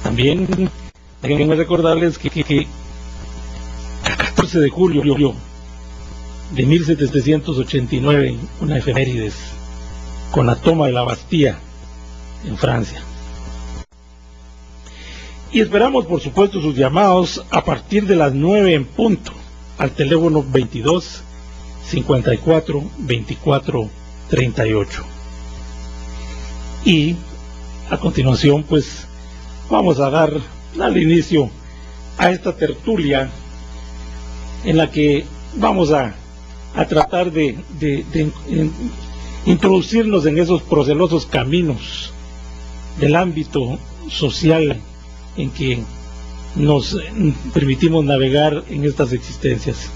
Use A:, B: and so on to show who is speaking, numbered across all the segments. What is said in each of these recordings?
A: También déjenme recordarles que 14 de julio de 1789, una efemérides, con la toma de la Bastilla en Francia. Y esperamos, por supuesto, sus llamados a partir de las 9 en punto, al teléfono 22 54 24 38. Y a continuación, pues, vamos a dar al inicio a esta tertulia en la que vamos a tratar de introducirnos en esos procelosos caminos del ámbito social en que nos permitimos navegar en estas existencias.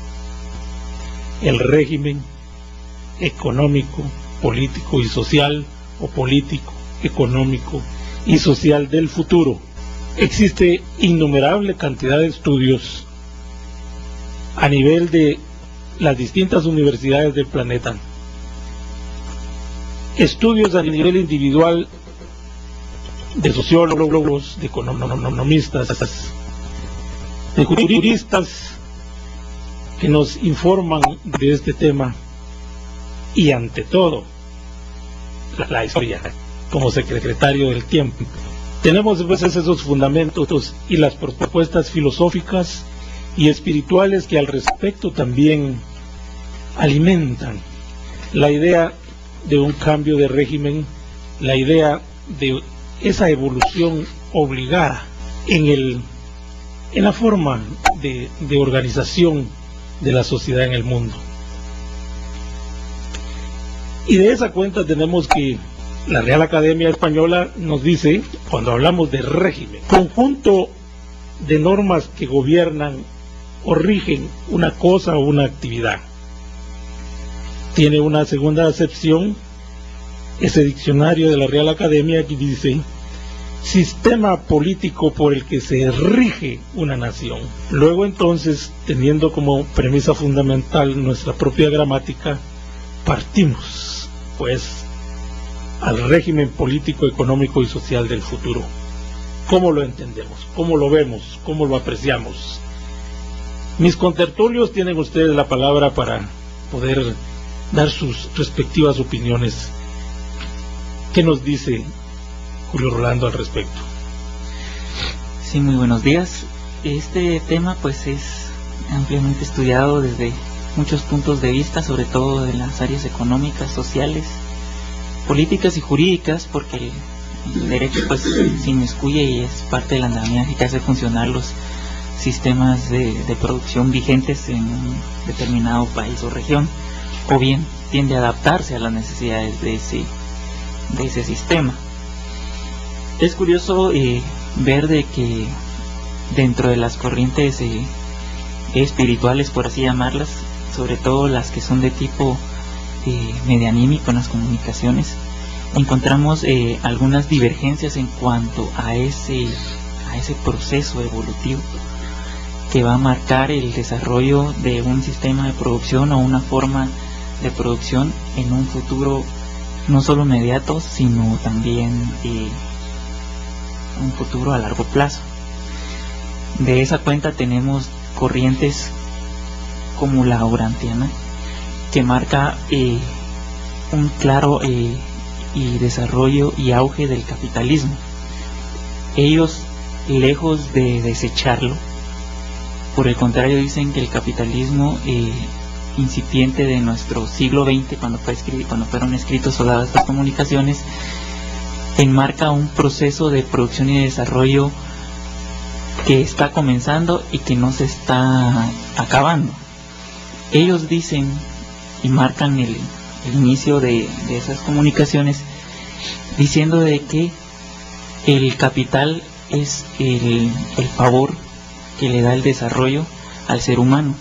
A: El régimen económico, político y social, o político, económico y social del futuro. Existe innumerable cantidad de estudios a nivel de las distintas universidades del planeta, estudios a nivel individual de sociólogos, de economistas, de juristas que nos informan de este tema, y ante todo la historia como secretario del tiempo. Tenemos pues esos fundamentos y las propuestas filosóficas y espirituales que al respecto también alimentan la idea de un cambio de régimen, la idea de esa evolución obligada en la forma de organización de la sociedad en el mundo. Y de esa cuenta tenemos que la Real Academia Española nos dice, cuando hablamos de régimen, conjunto de normas que gobiernan o rigen una cosa o una actividad. Tiene una segunda acepción, ese diccionario de la Real Academia, que dice: sistema político por el que se rige una nación. Luego entonces, teniendo como premisa fundamental nuestra propia gramática, partimos pues al régimen político, económico y social del futuro. ¿Cómo lo entendemos? ¿Cómo lo vemos? ¿Cómo lo apreciamos? Mis contertulios tienen ustedes la palabra para poder dar sus respectivas opiniones. ¿Qué nos dice Julio Rolando al respecto?
B: Sí, muy buenos días. Este tema pues es ampliamente estudiado desde muchos puntos de vista, sobre todo de las áreas económicas, sociales, políticas y jurídicas, porque el derecho pues se inmiscuye y es parte del andamiaje que hace funcionar los sistemas de producción vigentes en un determinado país o región, o bien tiende a adaptarse a las necesidades de ese sistema. Es curioso ver de que dentro de las corrientes espirituales, por así llamarlas, sobre todo las que son de tipo medianímico en las comunicaciones, encontramos algunas divergencias en cuanto a ese proceso evolutivo que va a marcar el desarrollo de un sistema de producción o una forma de producción en un futuro no solo inmediato, sino también un futuro a largo plazo. De esa cuenta tenemos corrientes como la urantiana, que marca un claro y desarrollo y auge del capitalismo. Ellos, lejos de desecharlo, por el contrario, dicen que el capitalismo incipiente de nuestro siglo XX, cuando fueron escritos todas estas comunicaciones, enmarca un proceso de producción y de desarrollo que está comenzando y que no se está acabando. Ellos dicen y marcan el inicio de esas comunicaciones diciendo de que el capital es el favor que le da el desarrollo al ser humano,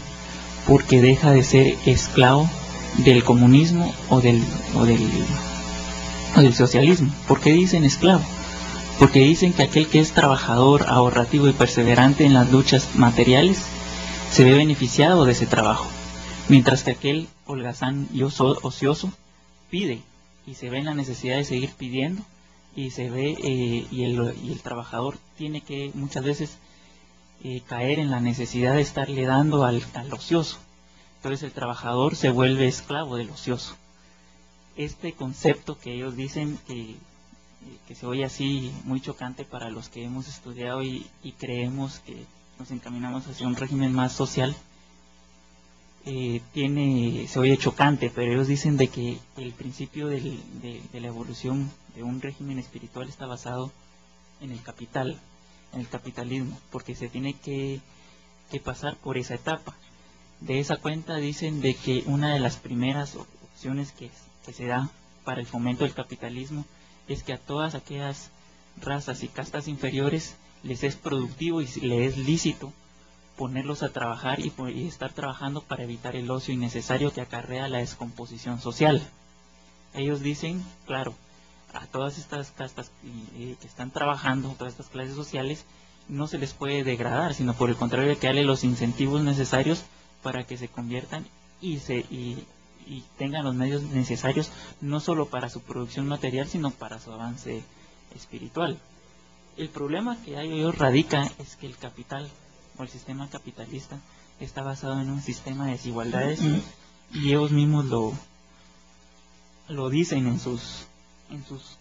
B: porque deja de ser esclavo del comunismo o del socialismo. ¿Por qué dicen esclavo? Porque dicen que aquel que es trabajador, ahorrativo y perseverante en las luchas materiales se ve beneficiado de ese trabajo, mientras que aquel holgazán y ocioso pide y se ve en la necesidad de seguir pidiendo y se ve y el trabajador tiene que muchas veces caer en la necesidad de estarle dando al ocioso. Entonces el trabajador se vuelve esclavo del ocioso. Este concepto que ellos dicen que se oye así muy chocante para los que hemos estudiado y creemos que nos encaminamos hacia un régimen más social, se oye chocante, pero ellos dicen de que el principio de la evolución de un régimen espiritual está basado en el capital, en el capitalismo, porque se tiene que pasar por esa etapa. De esa cuenta dicen de que una de las primeras opciones que se da para el fomento del capitalismo es que a todas aquellas razas y castas inferiores les es productivo y les es lícito ponerlos a trabajar y estar trabajando para evitar el ocio innecesario que acarrea la descomposición social. Ellos dicen, claro, a todas estas castas que están trabajando, todas estas clases sociales, no se les puede degradar, sino por el contrario hay que darle los incentivos necesarios para que se conviertan y tengan los medios necesarios no solo para su producción material, sino para su avance espiritual. El problema que ellos radica es que el capital o el sistema capitalista está basado en un sistema de desigualdades y ellos mismos lo dicen en sus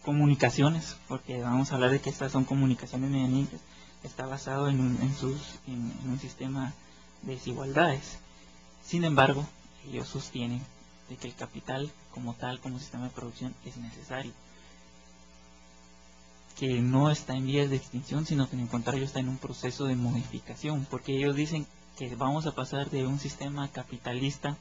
B: comunicaciones, porque vamos a hablar de que estas son comunicaciones mediáticas, está basado en un sistema de desigualdades. Sin embargo, ellos sostienen de que el capital como tal, como sistema de producción, es necesario, que no está en vías de extinción, sino que en el contrario está en un proceso de modificación, porque ellos dicen que vamos a pasar de un sistema capitalista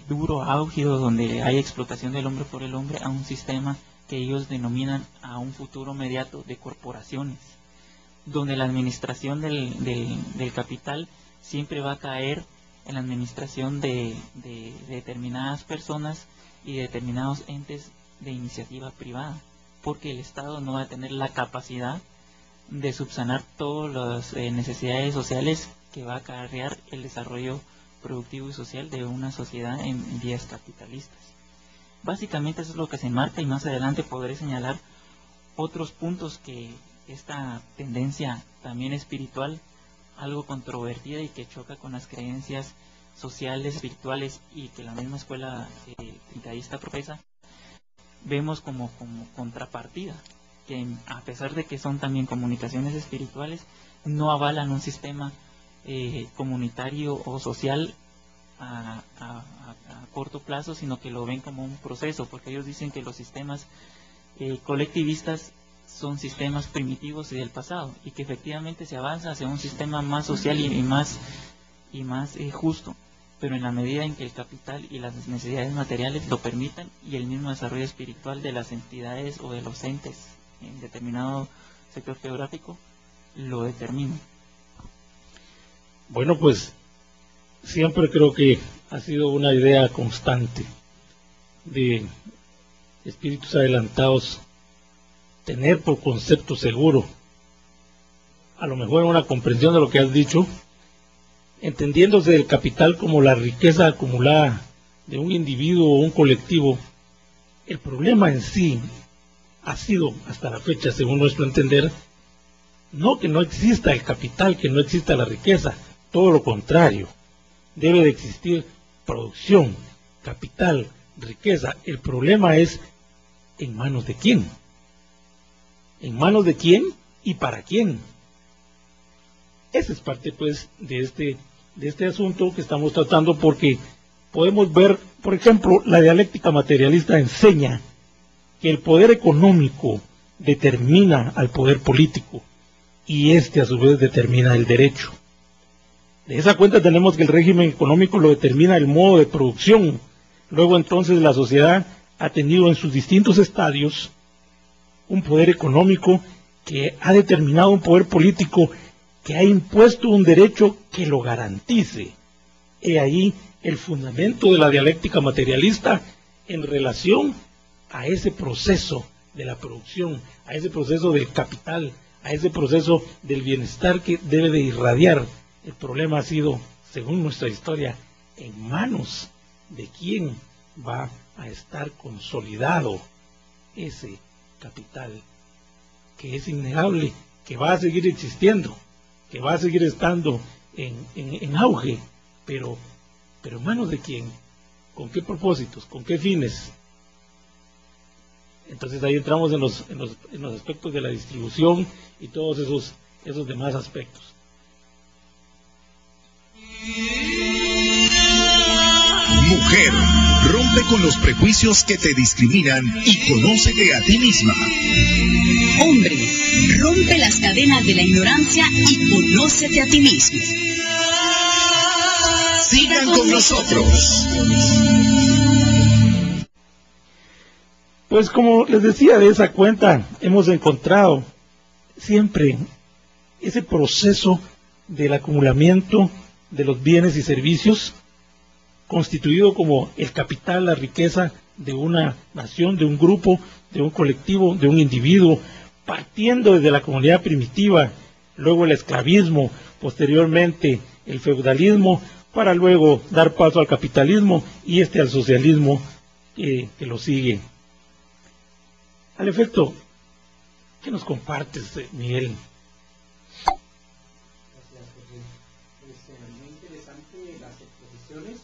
B: duro, álgido, donde hay explotación del hombre por el hombre, a un sistema que ellos denominan a un futuro inmediato de corporaciones, donde la administración del capital siempre va a caer en la administración de determinadas personas y de determinados entes de iniciativa privada, porque el Estado no va a tener la capacidad de subsanar todas las necesidades sociales que va a acarrear el desarrollo productivo y social de una sociedad en vías capitalistas. Básicamente eso es lo que se enmarca, y más adelante podré señalar otros puntos que esta tendencia también espiritual, algo controvertida y que choca con las creencias sociales, espirituales, y que la misma escuela trinitaísta profesa, vemos como contrapartida, que a pesar de que son también comunicaciones espirituales, no avalan un sistema comunitario o social a corto plazo, sino que lo ven como un proceso, porque ellos dicen que los sistemas colectivistas son sistemas primitivos y del pasado, y que efectivamente se avanza hacia un sistema más social y más justo, pero en la medida en que el capital y las necesidades materiales lo permitan, y el mismo desarrollo espiritual de las entidades o de los entes en determinado sector geográfico lo determina.
A: Bueno, pues siempre creo que ha sido una idea constante de espíritus adelantados tener por concepto seguro, a lo mejor una comprensión de lo que has dicho, entendiéndose el capital como la riqueza acumulada de un individuo o un colectivo. El problema en sí ha sido, hasta la fecha, según nuestro entender, no que no exista el capital, que no exista la riqueza, todo lo contrario, debe de existir producción, capital, riqueza. El problema es en manos de quién. ¿En manos de quién y para quién? Esa es parte, pues, de este asunto que estamos tratando, porque podemos ver, por ejemplo, la dialéctica materialista enseña que el poder económico determina al poder político, y este a su vez determina el derecho. De esa cuenta tenemos que el régimen económico lo determina el modo de producción. Luego entonces la sociedad ha tenido en sus distintos estadios un poder económico que ha determinado un poder político que ha impuesto un derecho que lo garantice. He ahí el fundamento de la dialéctica materialista en relación a ese proceso de la producción, a ese proceso del capital, a ese proceso del bienestar que debe de irradiar. El problema ha sido, según nuestra historia, en manos de quién va a estar consolidado ese capital, que es innegable, que va a seguir existiendo, que va a seguir estando en auge, pero ¿en manos de quién? ¿Con qué propósitos? ¿Con qué fines? Entonces ahí entramos en los aspectos de la distribución y todos esos demás aspectos.
C: Mujer, rompe con los prejuicios que te discriminan y conócete a ti misma.
D: Hombre, rompe las cadenas de la ignorancia y conócete a ti mismo.
C: Sigan con nosotros.
A: Pues como les decía, de esa cuenta hemos encontrado siempre ese proceso del acumulamiento de los bienes y servicios, constituido como el capital, la riqueza de una nación, de un grupo, de un colectivo, de un individuo, partiendo desde la comunidad primitiva, luego el esclavismo, posteriormente el feudalismo, para luego dar paso al capitalismo y al socialismo que lo sigue. Al efecto, ¿qué nos compartes, Miguel?
E: Gracias, Jorge. Es muy interesante las exposiciones,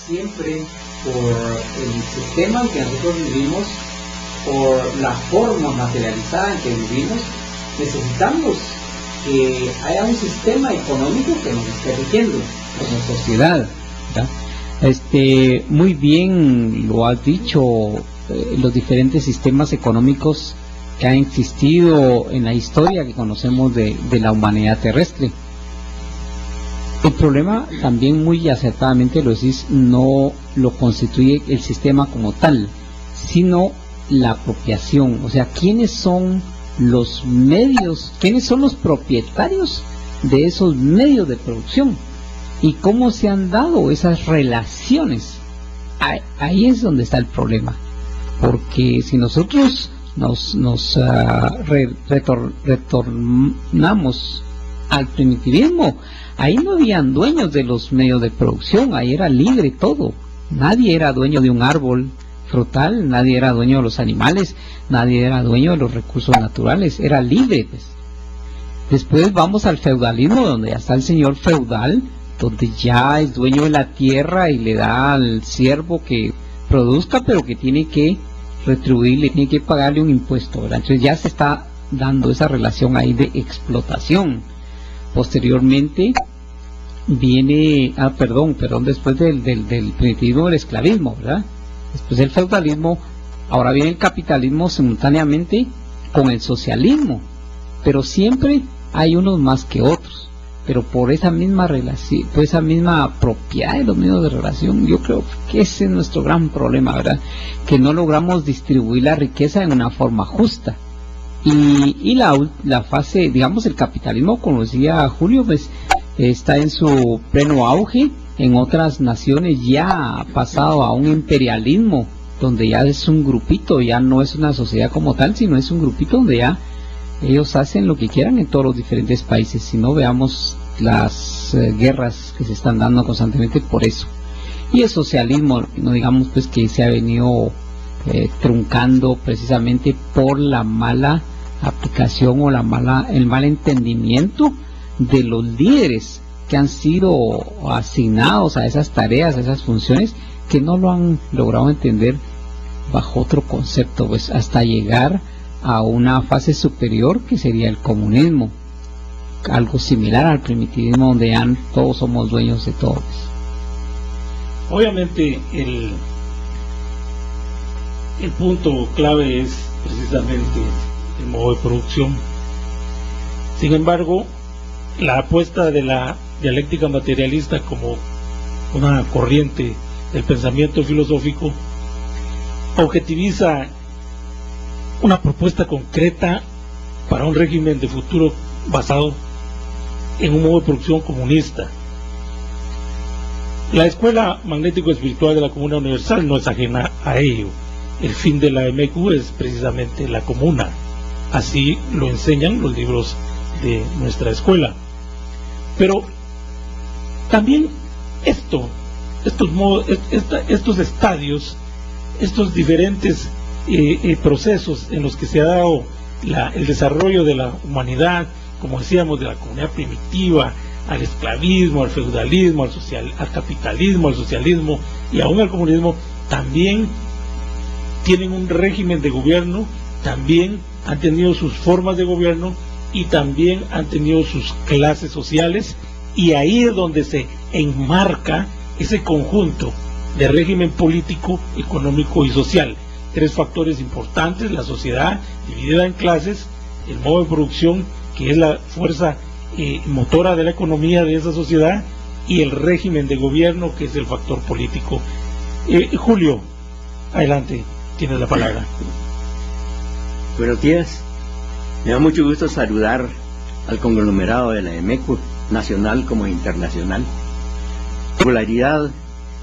E: siempre por el sistema en que nosotros vivimos, por la forma materializada en que vivimos, necesitamos que haya un sistema económico que nos esté rigiendo como sociedad, ¿verdad? Muy bien lo has dicho, los diferentes sistemas económicos que han existido en la historia que conocemos de la humanidad terrestre. El problema, también muy acertadamente lo decís, no lo constituye el sistema como tal, sino la apropiación. O sea, ¿quiénes son los medios, quiénes son los propietarios de esos medios de producción? ¿Y cómo se han dado esas relaciones? Ahí es donde está el problema. Porque si nosotros nos retornamos al primitivismo, ahí no habían dueños de los medios de producción, ahí era libre todo. Nadie era dueño de un árbol frutal, nadie era dueño de los animales, nadie era dueño de los recursos naturales, era libre, pues. Después vamos al feudalismo, donde ya está el señor feudal, donde ya es dueño de la tierra y le da al siervo que produzca, pero que tiene que retribuirle, tiene que pagarle un impuesto, ¿verdad? Entonces ya se está dando esa relación ahí de explotación. Posteriormente viene, después del primitivismo, el esclavismo, ¿verdad? Después del feudalismo, ahora viene el capitalismo simultáneamente con el socialismo, pero siempre hay unos más que otros. Pero por esa misma relación, por esa misma propiedad de los medios de relación, yo creo que ese es nuestro gran problema, ¿verdad? Que no logramos distribuir la riqueza en una forma justa. Y la fase, digamos, el capitalismo, como decía Julio, pues está en su pleno auge. En otras naciones ya ha pasado a un imperialismo, donde ya es un grupito, ya no es una sociedad como tal, sino es un grupito donde ya ellos hacen lo que quieran en todos los diferentes países. Si no, veamos las guerras que se están dando constantemente por eso. Y el socialismo, no digamos pues que se ha venido truncando precisamente por la mala aplicación o el mal entendimiento de los líderes que han sido asignados a esas tareas, a esas funciones, que no lo han logrado entender bajo otro concepto, pues hasta llegar a una fase superior que sería el comunismo, algo similar al primitivismo, donde ya todos somos dueños de todos.
A: Obviamente el punto clave es precisamente el modo de producción. Sin embargo, la apuesta de la dialéctica materialista como una corriente del pensamiento filosófico objetiviza una propuesta concreta para un régimen de futuro basado en un modo de producción comunista. La escuela magnético-espiritual de la Comuna Universal no es ajena a ello. El fin de la MQ es precisamente la comuna. Así lo enseñan los libros de nuestra escuela. Pero también estos estadios, estos diferentes procesos en los que se ha dado el desarrollo de la humanidad, como decíamos, de la comunidad primitiva, al esclavismo, al feudalismo, al capitalismo, al socialismo y aún al comunismo, también tienen un régimen de gobierno, también han tenido sus formas de gobierno y también han tenido sus clases sociales, y ahí es donde se enmarca ese conjunto de régimen político, económico y social. Tres factores importantes: la sociedad dividida en clases, el modo de producción, que es la fuerza motora de la economía de esa sociedad, y el régimen de gobierno, que es el factor político. Julio, adelante, tienes la palabra.
F: Buenos días, me da mucho gusto saludar al conglomerado de la EMECO, nacional como internacional. Popularidad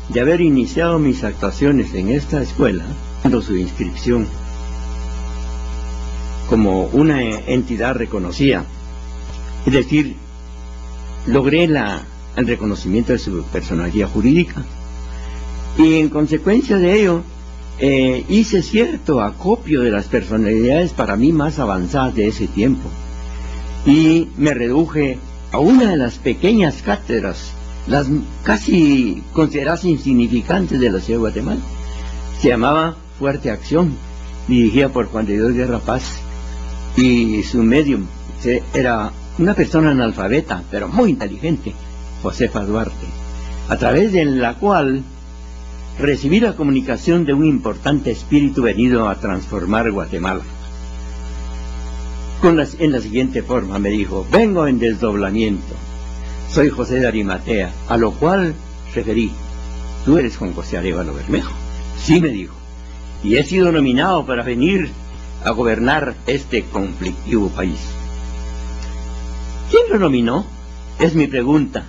F: de haber iniciado mis actuaciones en esta escuela, dando su inscripción como una entidad reconocida, es decir, logré el reconocimiento de su personalidad jurídica, y en consecuencia de ello hice cierto acopio de las personalidades para mí más avanzadas de ese tiempo, y me reduje a una de las pequeñas cátedras, las casi consideradas insignificantes de la ciudad de Guatemala. Se llamaba Fuerte Acción, dirigida por Juan de Dios Guerra Paz, y su medium era una persona analfabeta, pero muy inteligente, Josefa Duarte, a través de la cual recibí la comunicación de un importante espíritu venido a transformar Guatemala. En la siguiente forma me dijo: vengo en desdoblamiento, soy José de Arimatea, a lo cual referí: ¿tú eres Juan José Arévalo Bermejo? Sí, me dijo, y he sido nominado para venir a gobernar este conflictivo país. ¿Quién lo nominó? Es mi pregunta.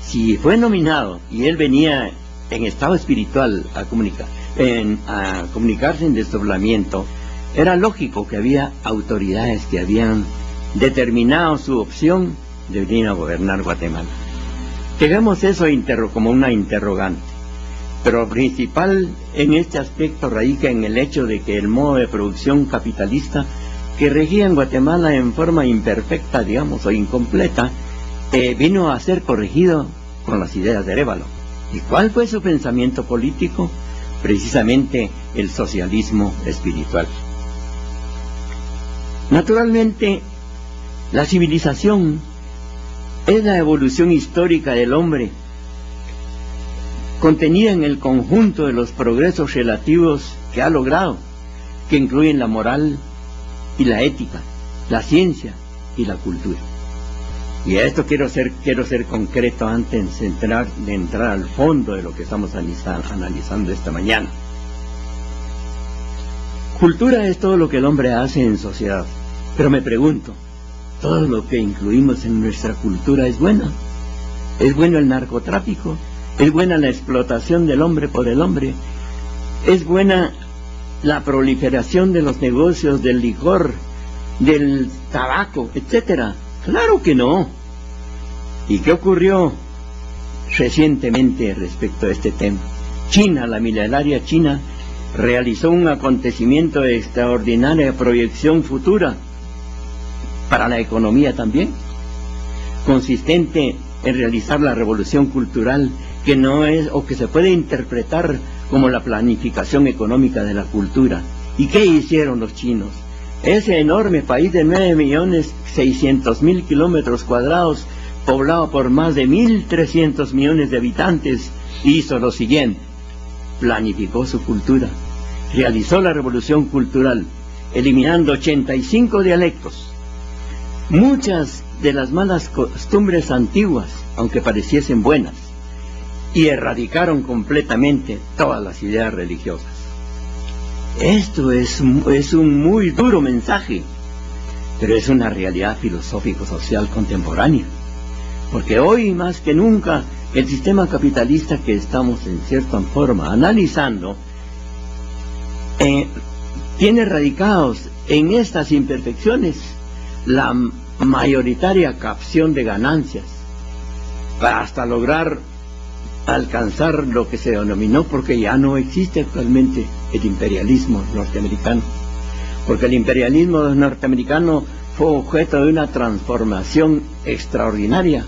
F: Si fue nominado y él venía en estado espiritual a comunicarse en desdoblamiento, era lógico que había autoridades que habían determinado su opción de venir a gobernar Guatemala. Dejemos eso como una interrogante, pero lo principal en este aspecto radica en el hecho de que el modo de producción capitalista que regía en Guatemala en forma imperfecta, digamos, o incompleta, vino a ser corregido con las ideas de Arévalo. ¿Y cuál fue su pensamiento político? Precisamente el socialismo espiritual. Naturalmente, la civilización es la evolución histórica del hombre, contenida en el conjunto de los progresos relativos que ha logrado, que incluyen la moral y la ética, la ciencia y la cultura. Y a esto quiero ser concreto antes de entrar al fondo de lo que estamos analizando esta mañana. Cultura es todo lo que el hombre hace en sociedad, pero me pregunto, ¿todo lo que incluimos en nuestra cultura es bueno? ¿Es bueno el narcotráfico? ¿Es buena la explotación del hombre por el hombre? ¿Es buena la proliferación de los negocios del licor, del tabaco, etcétera? Claro que no. ¿Y qué ocurrió recientemente respecto a este tema? China, la milenaria China, realizó un acontecimiento de extraordinaria proyección futura para la economía también, consistente en realizar la revolución cultural, que no es, o que se puede interpretar como la planificación económica de la cultura. ¿Y qué hicieron los chinos? Ese enorme país de 9.600.000 kilómetros cuadrados, poblado por más de 1.300 millones de habitantes, hizo lo siguiente: planificó su cultura, realizó la revolución cultural, eliminando 85 dialectos, muchas de las malas costumbres antiguas, aunque pareciesen buenas, y erradicaron completamente todas las ideas religiosas. Esto es un muy duro mensaje, pero es una realidad filosófico-social contemporánea, porque hoy más que nunca el sistema capitalista que estamos en cierta forma analizando tiene radicados en estas imperfecciones la mayoritaria capción de ganancias, para hasta lograr alcanzar lo que se denominó, porque ya no existe actualmente el imperialismo norteamericano, porque el imperialismo norteamericano fue objeto de una transformación extraordinaria,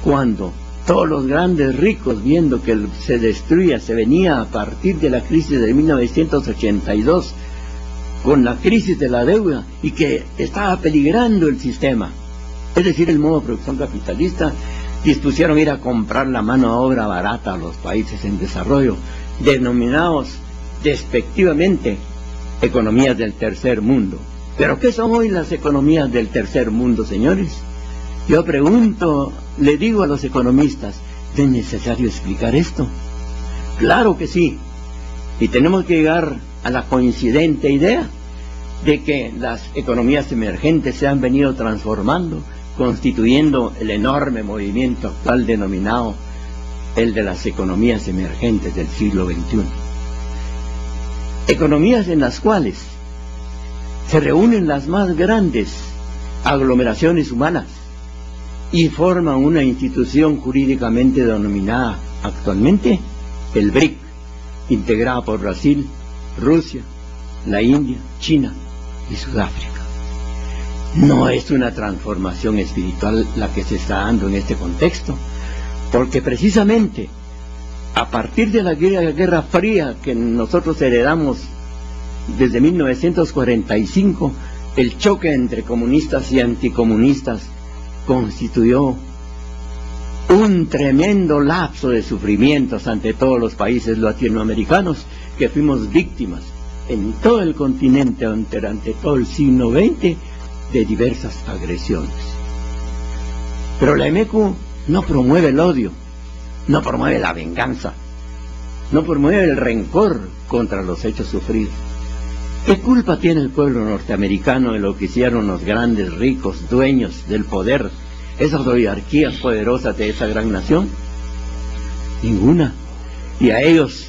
F: cuando todos los grandes ricos, viendo que se destruía, se venía a partir de la crisis de 1982, con la crisis de la deuda, y que estaba peligrando el sistema, es decir, el modo de producción capitalista, dispusieron ir a comprar la mano de obra barata a los países en desarrollo, denominados despectivamente economías del tercer mundo. ¿Pero qué son hoy las economías del tercer mundo, señores? Yo pregunto, le digo a los economistas, ¿es necesario explicar esto? Claro que sí, y tenemos que llegar a la coincidente idea de que las economías emergentes se han venido transformando, constituyendo el enorme movimiento actual denominado el de las economías emergentes del siglo XXI. Economías en las cuales se reúnen las más grandes aglomeraciones humanas y forman una institución jurídicamente denominada actualmente el BRIC, integrada por Brasil, Rusia, la India, China y Sudáfrica. No es una transformación espiritual la que se está dando en este contexto, porque precisamente a partir de la Guerra Fría que nosotros heredamos desde 1945, el choque entre comunistas y anticomunistas constituyó un tremendo lapso de sufrimientos ante todos los países latinoamericanos que fuimos víctimas en todo el continente ante todo el siglo XX de diversas agresiones. Pero la EMECU no promueve el odio, no promueve la venganza, no promueve el rencor contra los hechos sufridos. ¿Qué culpa tiene el pueblo norteamericano de lo que hicieron los grandes ricos dueños del poder, esas oligarquías poderosas de esa gran nación? Ninguna. Y a ellos,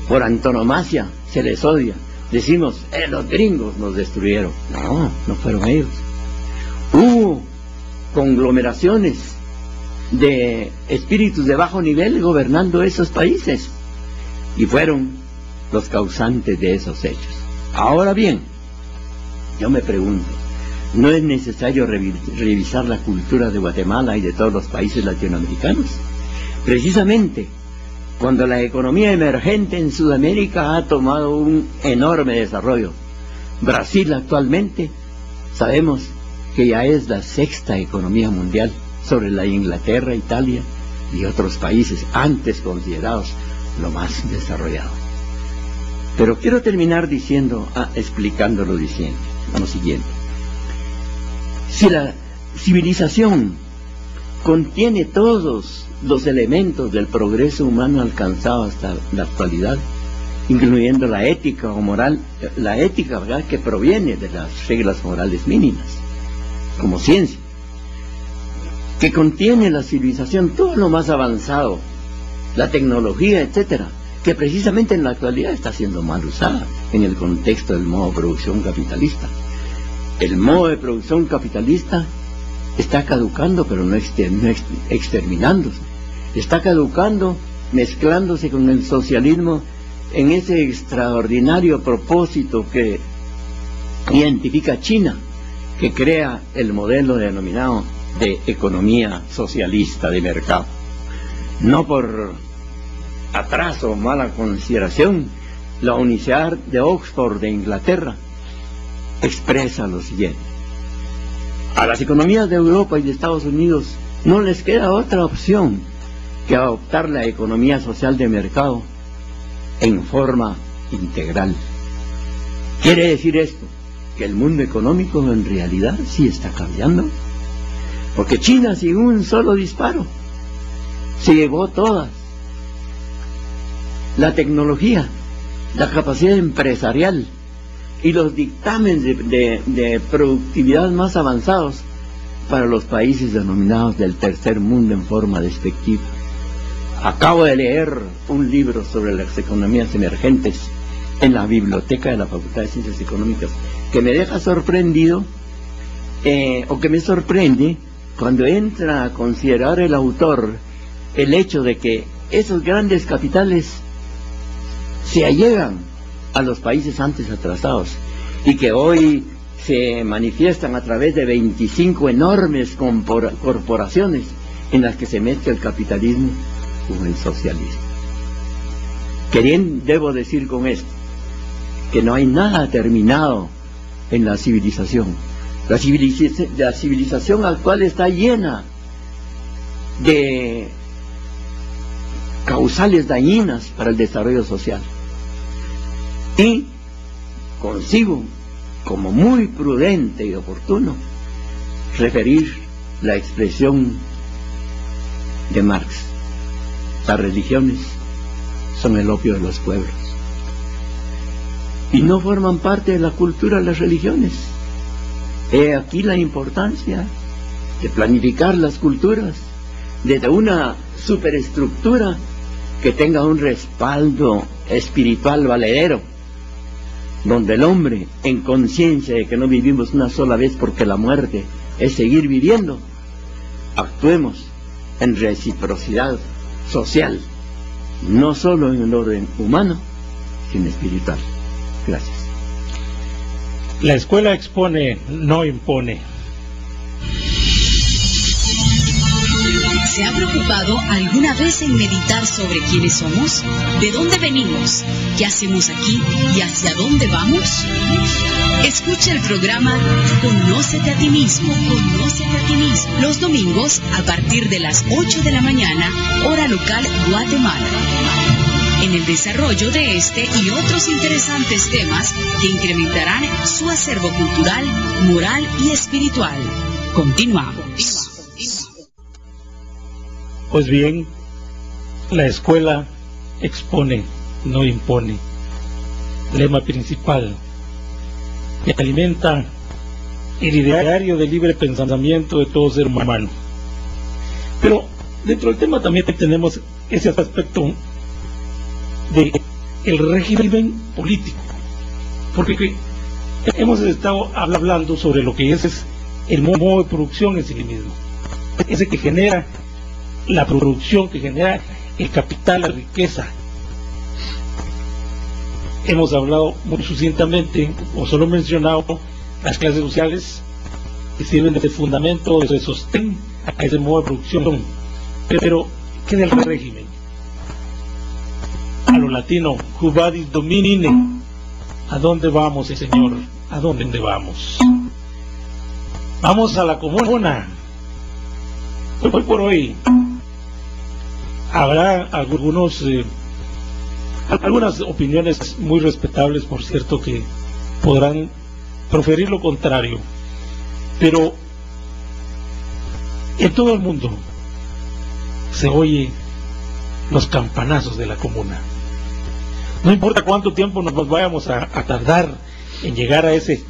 F: por antonomasia, se les odia. Decimos, los gringos nos destruyeron. No, no fueron ellos. Hubo conglomeraciones de espíritus de bajo nivel gobernando esos países y fueron los causantes de esos hechos. Ahora bien, yo me pregunto, ¿no es necesario revisar la cultura de Guatemala y de todos los países latinoamericanos? Precisamente cuando la economía emergente en Sudamérica ha tomado un enorme desarrollo. Brasil actualmente sabemos que ya es la sexta economía mundial, sobre la Inglaterra, Italia y otros países antes considerados lo más desarrollado. Pero quiero terminar explicando lo siguiente. Si la civilización contiene todos los elementos del progreso humano alcanzado hasta la actualidad, incluyendo la ética o moral, la ética, ¿verdad?, que proviene de las reglas morales mínimas, como ciencia, que contiene la civilización todo lo más avanzado, la tecnología, etcétera, que precisamente en la actualidad está siendo mal usada en el contexto del modo de producción capitalista. El modo de producción capitalista está caducando, pero no exterminándose. Está caducando, mezclándose con el socialismo en ese extraordinario propósito que identifica China, que crea el modelo denominado de economía socialista de mercado. No por atraso o mala consideración, la Universidad de Oxford de Inglaterra expresa lo siguiente: a las economías de Europa y de Estados Unidos no les queda otra opción que adoptar la economía social de mercado en forma integral. ¿Quiere decir esto que el mundo económico en realidad sí está cambiando? Porque China, sin un solo disparo, se llevó todas: la tecnología, la capacidad empresarial y los dictámenes de productividad más avanzados para los países denominados del tercer mundo en forma despectiva. Acabo de leer un libro sobre las economías emergentes en la biblioteca de la Facultad de Ciencias Económicas, que me deja sorprendido, o que me sorprende cuando entra a considerar el autor el hecho de que esos grandes capitales se allegan a los países antes atrasados y que hoy se manifiestan a través de 25 enormes corporaciones en las que se mezcla el capitalismo con el socialismo. Debo decir con esto que no hay nada terminado en la civilización. La civilización actual está llena de causales dañinas para el desarrollo social. Y consigo, como muy prudente y oportuno, referir la expresión de Marx: las religiones son el opio de los pueblos. Y no forman parte de la cultura las religiones. He aquí la importancia de planificar las culturas desde una superestructura que tenga un respaldo espiritual valedero, donde el hombre, en conciencia de que no vivimos una sola vez porque la muerte es seguir viviendo, actuemos en reciprocidad social, no solo en el orden humano, sino espiritual. Gracias.
A: La escuela expone, no impone.
D: ¿Se ha preocupado alguna vez en meditar sobre quiénes somos? ¿De dónde venimos? ¿Qué hacemos aquí? ¿Y hacia dónde vamos? Escucha el programa Conócete a ti mismo. Conócete a ti mismo. Los domingos a partir de las 8 de la mañana, hora local Guatemala. En el desarrollo de este y otros interesantes temas que incrementarán su acervo cultural, moral y espiritual. Continuamos.
A: Pues bien, la escuela expone, no impone. Lema principal, que alimenta el ideario de libre pensamiento de todo ser humano. Pero dentro del tema también tenemos ese aspecto de el régimen político, porque hemos estado hablando sobre lo que es el modo de producción en sí mismo, ese que genera la producción, que genera el capital, la riqueza. Hemos hablado muy sucintamente, o solo mencionado, las clases sociales que sirven de fundamento, de sostén a ese modo de producción. Pero, ¿qué del régimen? A lo latino, Cubadis Domine. ¿A dónde vamos, señor? ¿A dónde vamos? Vamos a la comuna. Hoy por hoy habrá algunas opiniones muy respetables, por cierto, que podrán proferir lo contrario, pero en todo el mundo se oye los campanazos de la comuna. No importa cuánto tiempo nos vayamos a tardar en llegar a ese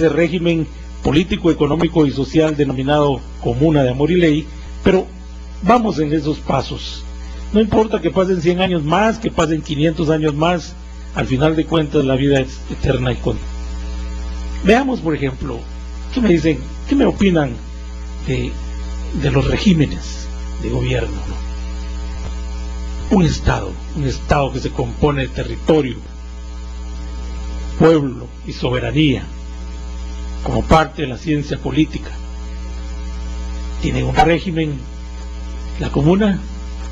A: régimen político, económico y social denominado Comuna de Amor y Ley, pero vamos en esos pasos. No importa que pasen 100 años más, que pasen 500 años más, al final de cuentas la vida es eterna y continua. Veamos, por ejemplo, ¿qué me dicen? ¿Qué me opinan de los regímenes de gobierno, ¿no? Un Estado que se compone de territorio, pueblo y soberanía, como parte de la ciencia política. Tiene un régimen, la comuna,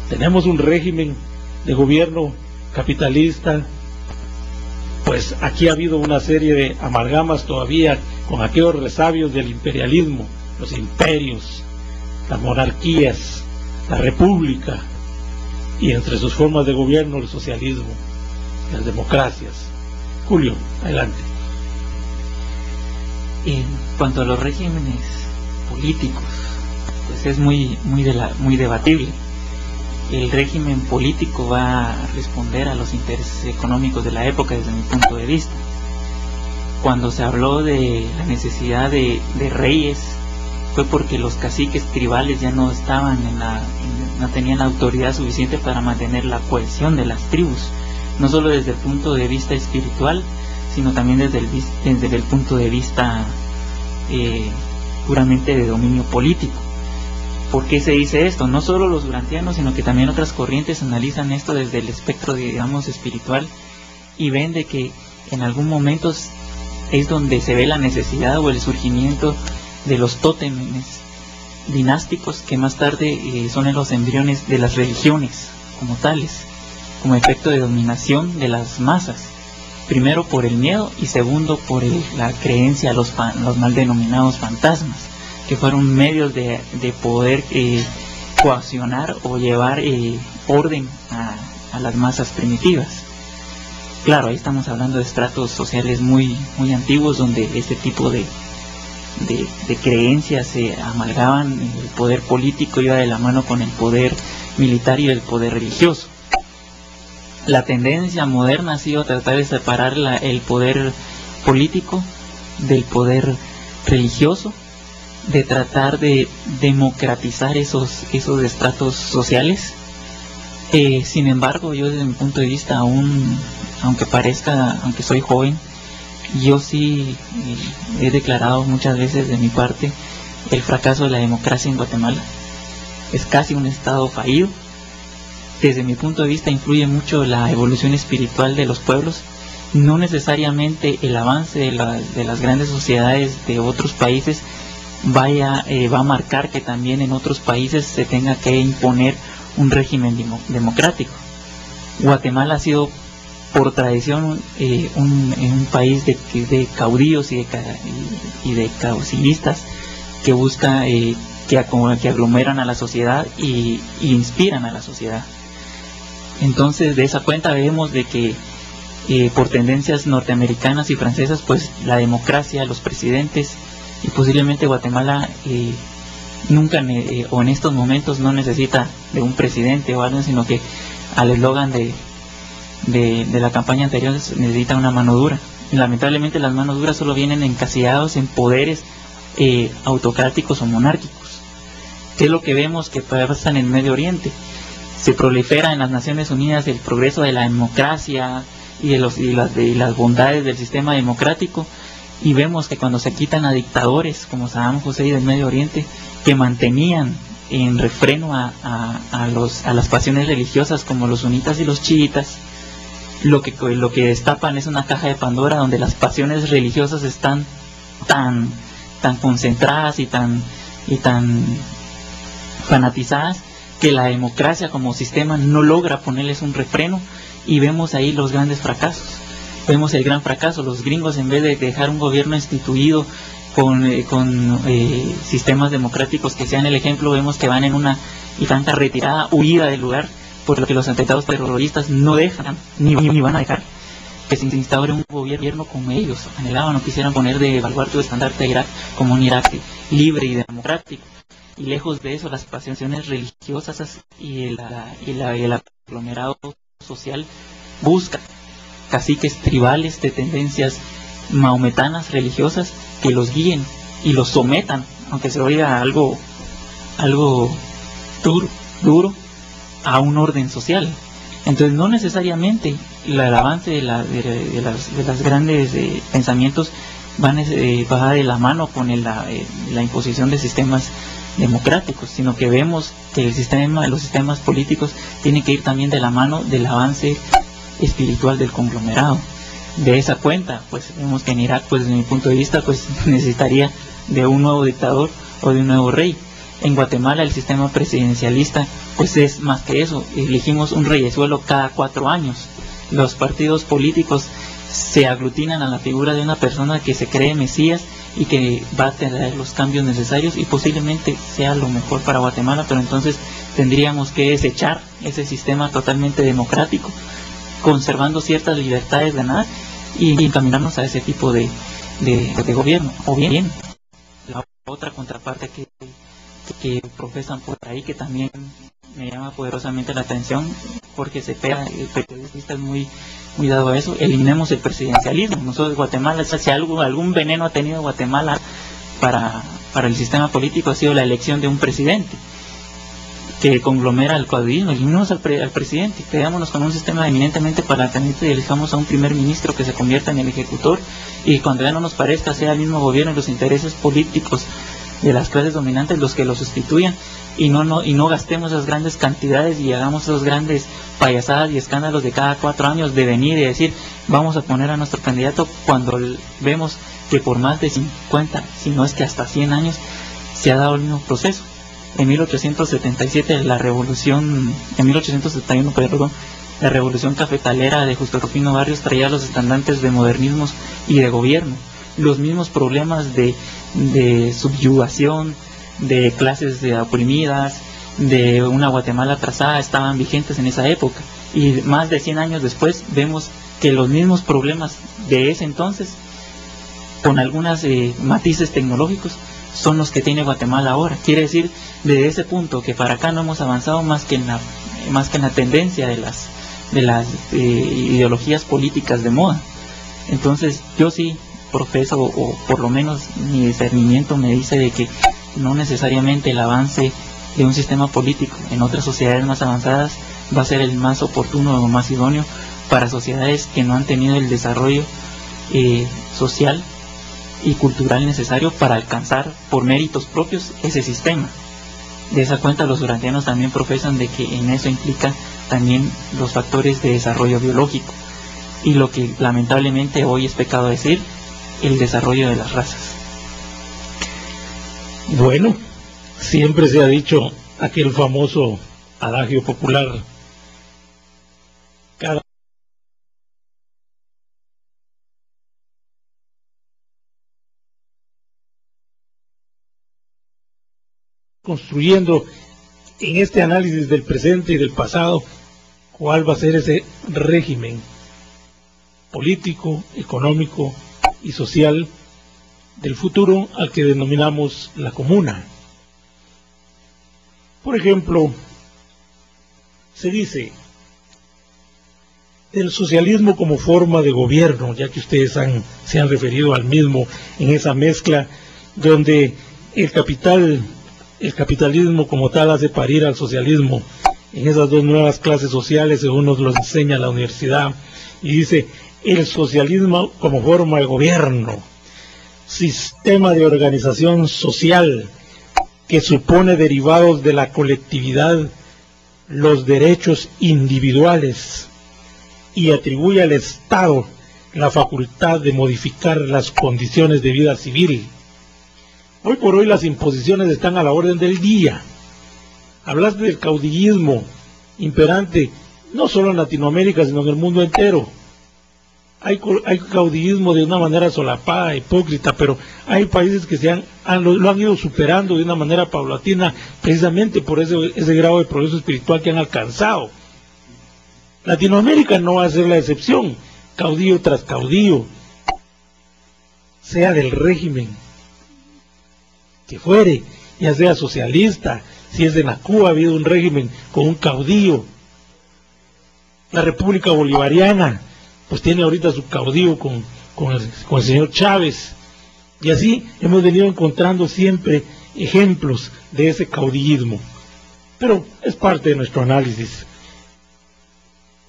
A: tenemos un régimen de gobierno capitalista. Pues aquí ha habido una serie de amalgamas todavía con aquellos resabios del imperialismo, los imperios, las monarquías, la república, y entre sus formas de gobierno el socialismo, las democracias. Julio, adelante.
B: En cuanto a los regímenes políticos, pues es muy debatible. El régimen político va a responder a los intereses económicos de la época desde mi punto de vista. Cuando se habló de la necesidad de reyes, fue porque los caciques tribales ya no estaban no tenían la autoridad suficiente para mantener la cohesión de las tribus, no solo desde el punto de vista espiritual, sino también desde el punto de vista puramente de dominio político. ¿Por qué se dice esto? No solo los durantianos, sino que también otras corrientes analizan esto desde el espectro, digamos, espiritual, y ven de que en algún momento es donde se ve la necesidad o el surgimiento de los tótemes dinásticos, que más tarde son los embriones de las religiones como tales, como efecto de dominación de las masas, primero por el miedo y segundo por la creencia a los mal denominados fantasmas, que fueron medios de poder coaccionar o llevar orden a las masas primitivas. Claro, ahí estamos hablando de estratos sociales muy antiguos, donde este tipo de creencias se amalgaban. El poder político iba de la mano con el poder militar y el poder religioso. La tendencia moderna ha sido tratar de separar el poder político del poder religioso, de tratar de democratizar esos estratos sociales. Sin embargo, yo desde mi punto de vista, aunque soy joven, yo sí he declarado muchas veces de mi parte el fracaso de la democracia en Guatemala. Es casi un estado fallido. Desde mi punto de vista influye mucho la evolución espiritual de los pueblos, no necesariamente el avance de las grandes sociedades de otros países va a marcar que también en otros países se tenga que imponer un régimen democrático. Guatemala ha sido por tradición un país de caudillos y de caudillistas que busca que aglomeran a la sociedad y inspiran a la sociedad. Entonces, de esa cuenta vemos de que por tendencias norteamericanas y francesas, pues la democracia, los presidentes y posiblemente Guatemala nunca o en estos momentos no necesita de un presidente o algo, sino que al eslogan de la campaña anterior necesita una mano dura. Y lamentablemente las manos duras solo vienen encasillados en poderes autocráticos o monárquicos. ¿Qué es lo que vemos que pasa en el Medio Oriente? Se prolifera en las Naciones Unidas el progreso de la democracia y de las bondades del sistema democrático, y vemos que cuando se quitan a dictadores como Saddam Hussein del Medio Oriente, que mantenían en refreno a las pasiones religiosas como los sunitas y los chiitas, lo que destapan es una caja de Pandora donde las pasiones religiosas están tan concentradas y tan fanatizadas que la democracia como sistema no logra ponerles un refreno, y vemos ahí los grandes fracasos. Vemos el gran fracaso. Los gringos, en vez de dejar un gobierno instituido con sistemas democráticos que sean el ejemplo, vemos que van en una y tanta retirada, huida del lugar, por lo que los atentados terroristas no dejan, ni van a dejar que se instaure un gobierno como ellos anhelaban o quisieran poner de baluarte o estandarte a Irak, como un Irak libre y democrático. Y lejos de eso, las pasiones religiosas y el aglomerado social buscan caciques tribales de tendencias mahometanas religiosas que los guíen y los sometan, aunque se oiga algo duro, a un orden social. Entonces no necesariamente el avance de las grandes pensamientos va de la mano con la imposición de sistemas democráticos, sino que vemos que los sistemas políticos tienen que ir también de la mano del avance espiritual del conglomerado. De esa cuenta, pues vemos que en Irak, pues desde mi punto de vista, pues necesitaría de un nuevo dictador o de un nuevo rey. En Guatemala el sistema presidencialista pues es más que eso, elegimos un reyesuelo cada 4 años. Los partidos políticos se aglutinan a la figura de una persona que se cree Mesías y que va a tener los cambios necesarios, y posiblemente sea lo mejor para Guatemala, pero entonces tendríamos que desechar ese sistema totalmente democrático, conservando ciertas libertades ganadas, y encaminarnos a ese tipo de gobierno. O bien la otra contraparte que profesan por ahí, que también me llama poderosamente la atención, porque el periodista es muy dado a eso: eliminemos el presidencialismo. Nosotros, Guatemala, si algún veneno ha tenido Guatemala para el sistema político, ha sido la elección de un presidente. que conglomera el caudillismo. Eliminemos al presidente, quedémonos con un sistema eminentemente parlamentario y elijamos a un primer ministro que se convierta en el ejecutor, y cuando ya no nos parezca sea el mismo gobierno y los intereses políticos de las clases dominantes los que lo sustituyan, y no gastemos esas grandes cantidades y hagamos esos grandes payasadas y escándalos de cada 4 años de venir y decir vamos a poner a nuestro candidato, cuando vemos que por más de 50, si no es que hasta 100 años se ha dado el mismo proceso. En 1877 la revolución, en 1871, perdón, la revolución cafetalera de Justo Rufino Barrios traía los estandartes de modernismos y de gobierno, los mismos problemas de subyugación, de clases oprimidas, de una Guatemala atrasada, estaban vigentes en esa época, y más de 100 años después vemos que los mismos problemas de ese entonces, con algunos matices tecnológicos, son los que tiene Guatemala ahora. Quiere decir, desde ese punto, que para acá no hemos avanzado más que en la tendencia de las ideologías políticas de moda. Entonces yo sí profeso, o por lo menos mi discernimiento me dice de que no necesariamente el avance de un sistema político en otras sociedades más avanzadas va a ser el más oportuno o más idóneo para sociedades que no han tenido el desarrollo social y cultural necesario para alcanzar por méritos propios ese sistema. De esa cuenta los urantianos también profesan de que en eso implica también los factores de desarrollo biológico, y lo que lamentablemente hoy es pecado decir, el desarrollo de las razas.
A: Bueno, siempre se ha dicho aquel famoso adagio popular: cada construyendo en este análisis del presente y del pasado cuál va a ser ese régimen político, económico y social del futuro al que denominamos la comuna. Por ejemplo, se dice del socialismo como forma de gobierno, ya que ustedes se han referido al mismo en esa mezcla donde el capitalismo como tal hace parir al socialismo en esas dos nuevas clases sociales, según nos lo enseña la universidad, y dice el socialismo como forma de gobierno, sistema de organización social que supone derivados de la colectividad los derechos individuales y atribuye al Estado la facultad de modificar las condiciones de vida civil. Hoy por hoy las imposiciones están a la orden del día. Hablaste del caudillismo imperante no solo en Latinoamérica, sino en el mundo entero. Hay caudillismo de una manera solapada, hipócrita, pero hay países que lo han ido superando de una manera paulatina, precisamente por ese grado de progreso espiritual que han alcanzado. Latinoamérica no va a ser la excepción, caudillo tras caudillo, sea del régimen que fuere, ya sea socialista, si es de la Cuba, ha habido un régimen con un caudillo. La República Bolivariana pues tiene ahorita su caudillo con el señor Chávez, y así hemos venido encontrando siempre ejemplos de ese caudillismo, pero es parte de nuestro análisis.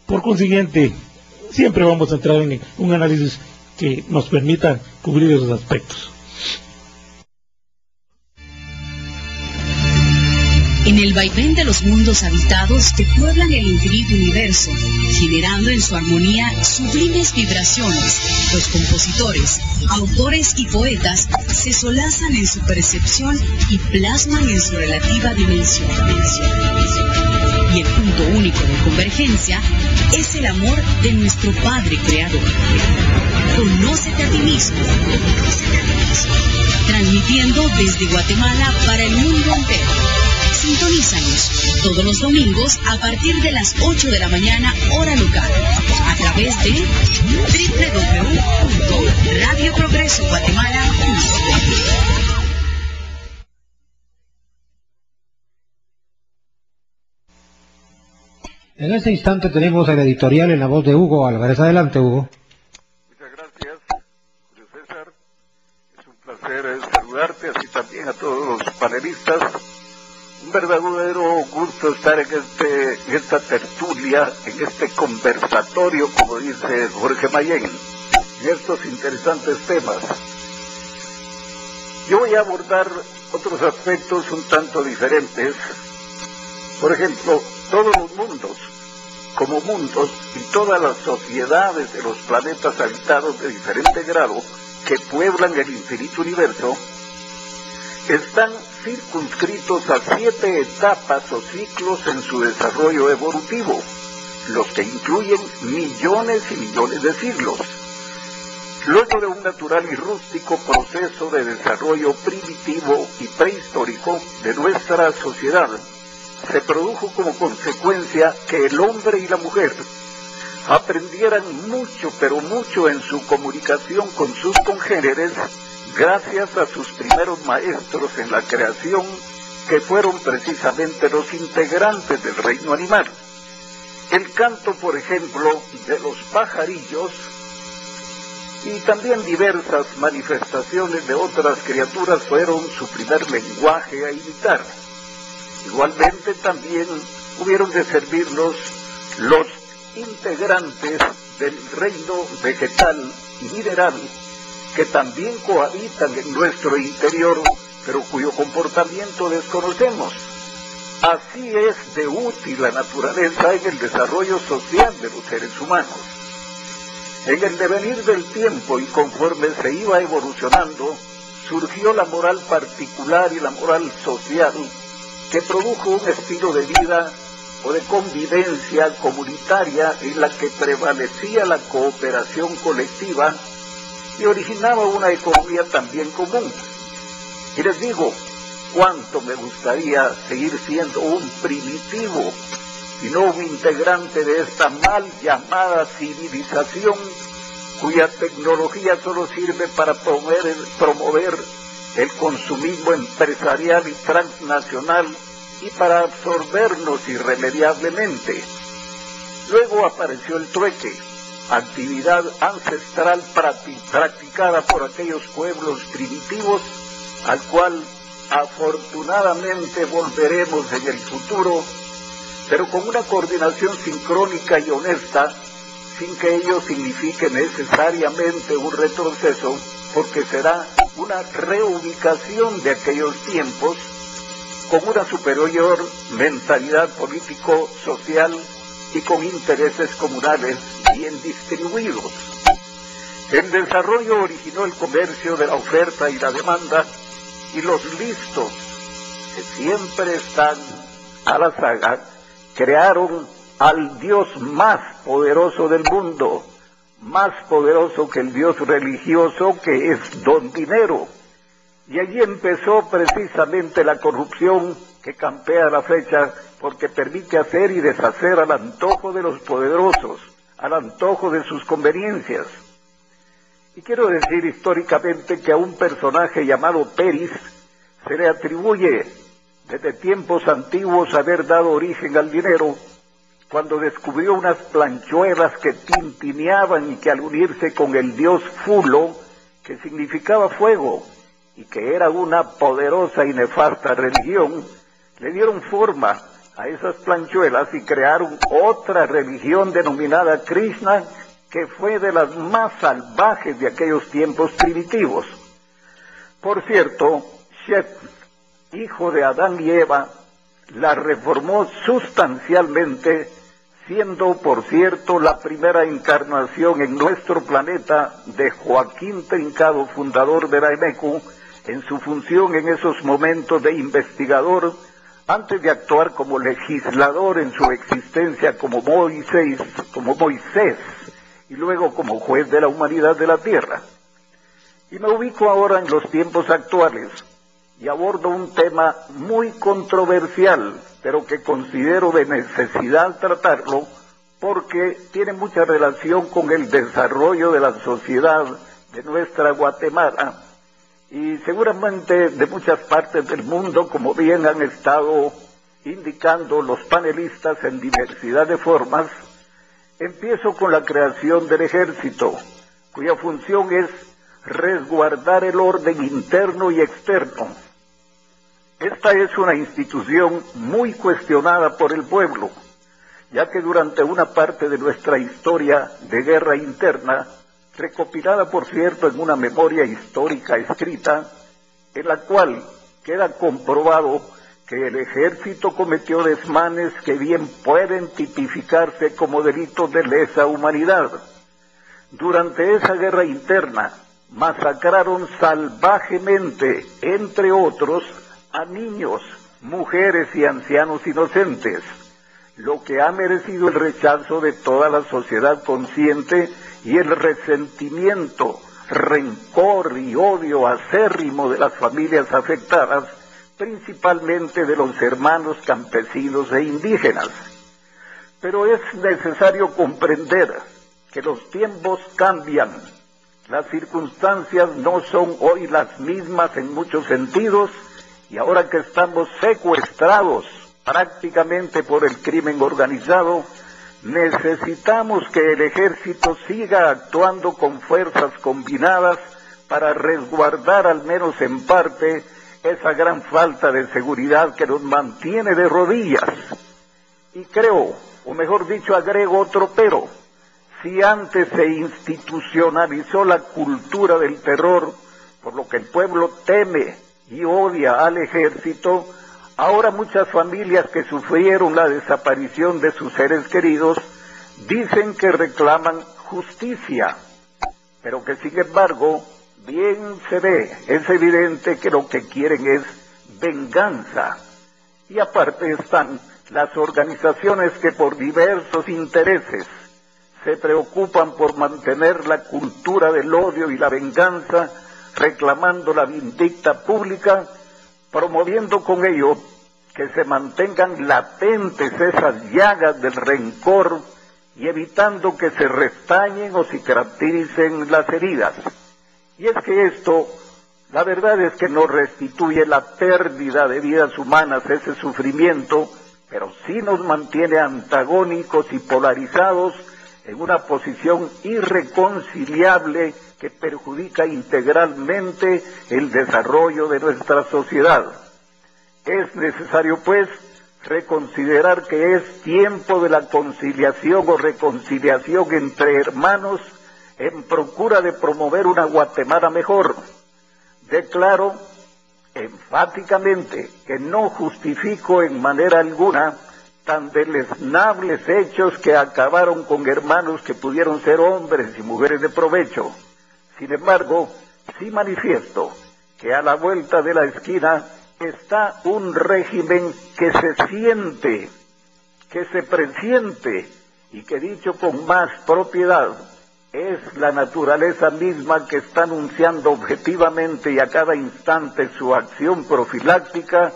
A: Por consiguiente, siempre vamos a entrar en un análisis que nos permita cubrir esos aspectos.
D: En el vaivén de los mundos habitados que pueblan el infinito universo, generando en su armonía sublimes vibraciones, los compositores, autores y poetas se solazan en su percepción y plasman en su relativa dimensión. Y el punto único de convergencia es el amor de nuestro Padre Creador. Conócete a ti mismo. Transmitiendo desde Guatemala para el mundo entero. Sintonízanos todos los domingos a partir de las 8 de la mañana, hora local, a través de www.radioprogresoguatemala.com.
G: En este instante tenemos el editorial en la voz de Hugo Álvarez. Adelante, Hugo.
H: Muchas gracias, Julio César. Es un placer saludarte, así también a todos los panelistas. Un verdadero gusto estar en esta tertulia, en este conversatorio, como dice Jorge Mayén, en estos interesantes temas. Yo voy a abordar otros aspectos un tanto diferentes. Por ejemplo, todos los mundos, como mundos, y todas las sociedades de los planetas habitados de diferente grado que pueblan el infinito universo, están circunscritos a 7 etapas o ciclos en su desarrollo evolutivo, los que incluyen millones y millones de siglos. Luego de un natural y rústico proceso de desarrollo primitivo y prehistórico de nuestra sociedad, se produjo como consecuencia que el hombre y la mujer aprendieran mucho, pero mucho en su comunicación con sus congéneres, gracias a sus primeros maestros en la creación, que fueron precisamente los integrantes del reino animal. El canto, por ejemplo, de los pajarillos, y también diversas manifestaciones de otras criaturas fueron su primer lenguaje a imitar. Igualmente también hubieron de servirnos los integrantes del reino vegetal y mineral, que también cohabitan en nuestro interior, pero cuyo comportamiento desconocemos. Así es de útil la naturaleza en el desarrollo social de los seres humanos. En el devenir del tiempo y conforme se iba evolucionando, surgió la moral particular y la moral social, que produjo un estilo de vida o de convivencia comunitaria en la que prevalecía la cooperación colectiva y originaba una economía también común. Y les digo, cuánto me gustaría seguir siendo un primitivo y no un integrante de esta mal llamada civilización, cuya tecnología solo sirve para promover el consumismo empresarial y transnacional y para absorbernos irremediablemente. Luego apareció el trueque, actividad ancestral practicada por aquellos pueblos primitivos, al cual afortunadamente volveremos en el futuro, pero con una coordinación sincrónica y honesta, sin que ello signifique necesariamente un retroceso, porque será una reubicación de aquellos tiempos con una superior mentalidad político-social y con intereses comunales bien distribuidos. El desarrollo originó el comercio de la oferta y la demanda, y los listos, que siempre están a la saga, crearon al Dios más poderoso del mundo, más poderoso que el Dios religioso, que es Don Dinero. Y allí empezó precisamente la corrupción que campea a la fecha, porque permite hacer y deshacer al antojo de los poderosos, al antojo de sus conveniencias. Y quiero decir históricamente que a un personaje llamado Peris se le atribuye desde tiempos antiguos haber dado origen al dinero, cuando descubrió unas planchuelas que tintineaban y que al unirse con el dios Fulo, que significaba fuego, y que era una poderosa y nefasta religión, le dieron forma a esas planchuelas y crearon otra religión denominada Krishna, que fue de las más salvajes de aquellos tiempos primitivos. Por cierto, Shet, hijo de Adán y Eva, la reformó sustancialmente, siendo, por cierto, la primera encarnación en nuestro planeta de Joaquín Trincado, fundador de la EMECU, en su función en esos momentos de investigador, antes de actuar como legislador en su existencia como Moisés, y luego como juez de la humanidad de la tierra. Y me ubico ahora en los tiempos actuales, y abordo un tema muy controversial, pero que considero de necesidad tratarlo, porque tiene mucha relación con el desarrollo de la sociedad de nuestra Guatemala, y seguramente de muchas partes del mundo, como bien han estado indicando los panelistas en diversidad de formas. Empiezo con la creación del ejército, cuya función es resguardar el orden interno y externo. Esta es una institución muy cuestionada por el pueblo, ya que durante una parte de nuestra historia de guerra interna, recopilada por cierto en una memoria histórica escrita, en la cual queda comprobado que el ejército cometió desmanes que bien pueden tipificarse como delitos de lesa humanidad. Durante esa guerra interna, masacraron salvajemente, entre otros, a niños, mujeres y ancianos inocentes, lo que ha merecido el rechazo de toda la sociedad consciente y el resentimiento, rencor y odio acérrimo de las familias afectadas, principalmente de los hermanos campesinos e indígenas. Pero es necesario comprender que los tiempos cambian. Las circunstancias no son hoy las mismas en muchos sentidos, y ahora que estamos secuestrados prácticamente por el crimen organizado, necesitamos que el ejército siga actuando con fuerzas combinadas para resguardar al menos en parte esa gran falta de seguridad que nos mantiene de rodillas. Y creo, o mejor dicho, agrego otro pero: si antes se institucionalizó la cultura del terror, por lo que el pueblo teme y odia al ejército, ahora muchas familias que sufrieron la desaparición de sus seres queridos dicen que reclaman justicia, pero que sin embargo bien se ve, es evidente que lo que quieren es venganza. Y aparte están las organizaciones que por diversos intereses se preocupan por mantener la cultura del odio y la venganza, reclamando la vindicta pública, promoviendo con ello que se mantengan latentes esas llagas del rencor y evitando que se restañen o cicatricen las heridas. Y es que esto, la verdad es que no restituye la pérdida de vidas humanas, ese sufrimiento, pero sí nos mantiene antagónicos y polarizados en una posición irreconciliable que perjudica integralmente el desarrollo de nuestra sociedad. Es necesario, pues, reconsiderar que es tiempo de la conciliación o reconciliación entre hermanos en procura de promover una Guatemala mejor. Declaro enfáticamente que no justifico en manera alguna tan deleznables hechos que acabaron con hermanos que pudieron ser hombres y mujeres de provecho. Sin embargo, sí manifiesto que a la vuelta de la esquina está un régimen que se siente, que se presiente y que, dicho con más propiedad, es la naturaleza misma que está anunciando objetivamente y a cada instante su acción profiláctica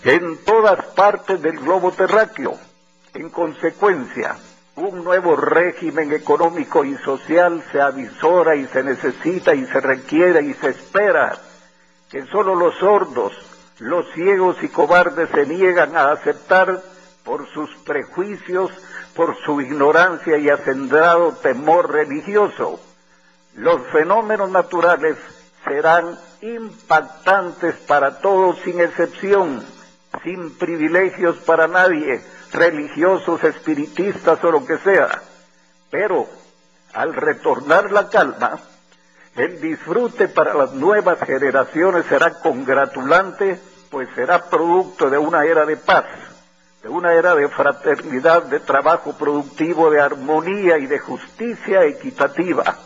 H: en todas partes del globo terráqueo. En consecuencia, un nuevo régimen económico y social se avisora y se necesita y se requiere y se espera, que solo los sordos, los ciegos y cobardes se niegan a aceptar por sus prejuicios, por su ignorancia y acendrado temor religioso. Los fenómenos naturales serán impactantes para todos sin excepción, sin privilegios para nadie, religiosos, espiritistas o lo que sea. Pero al retornar la calma, el disfrute para las nuevas generaciones será congratulante, pues será producto de una era de paz, de una era de fraternidad, de trabajo productivo, de armonía y de justicia equitativa.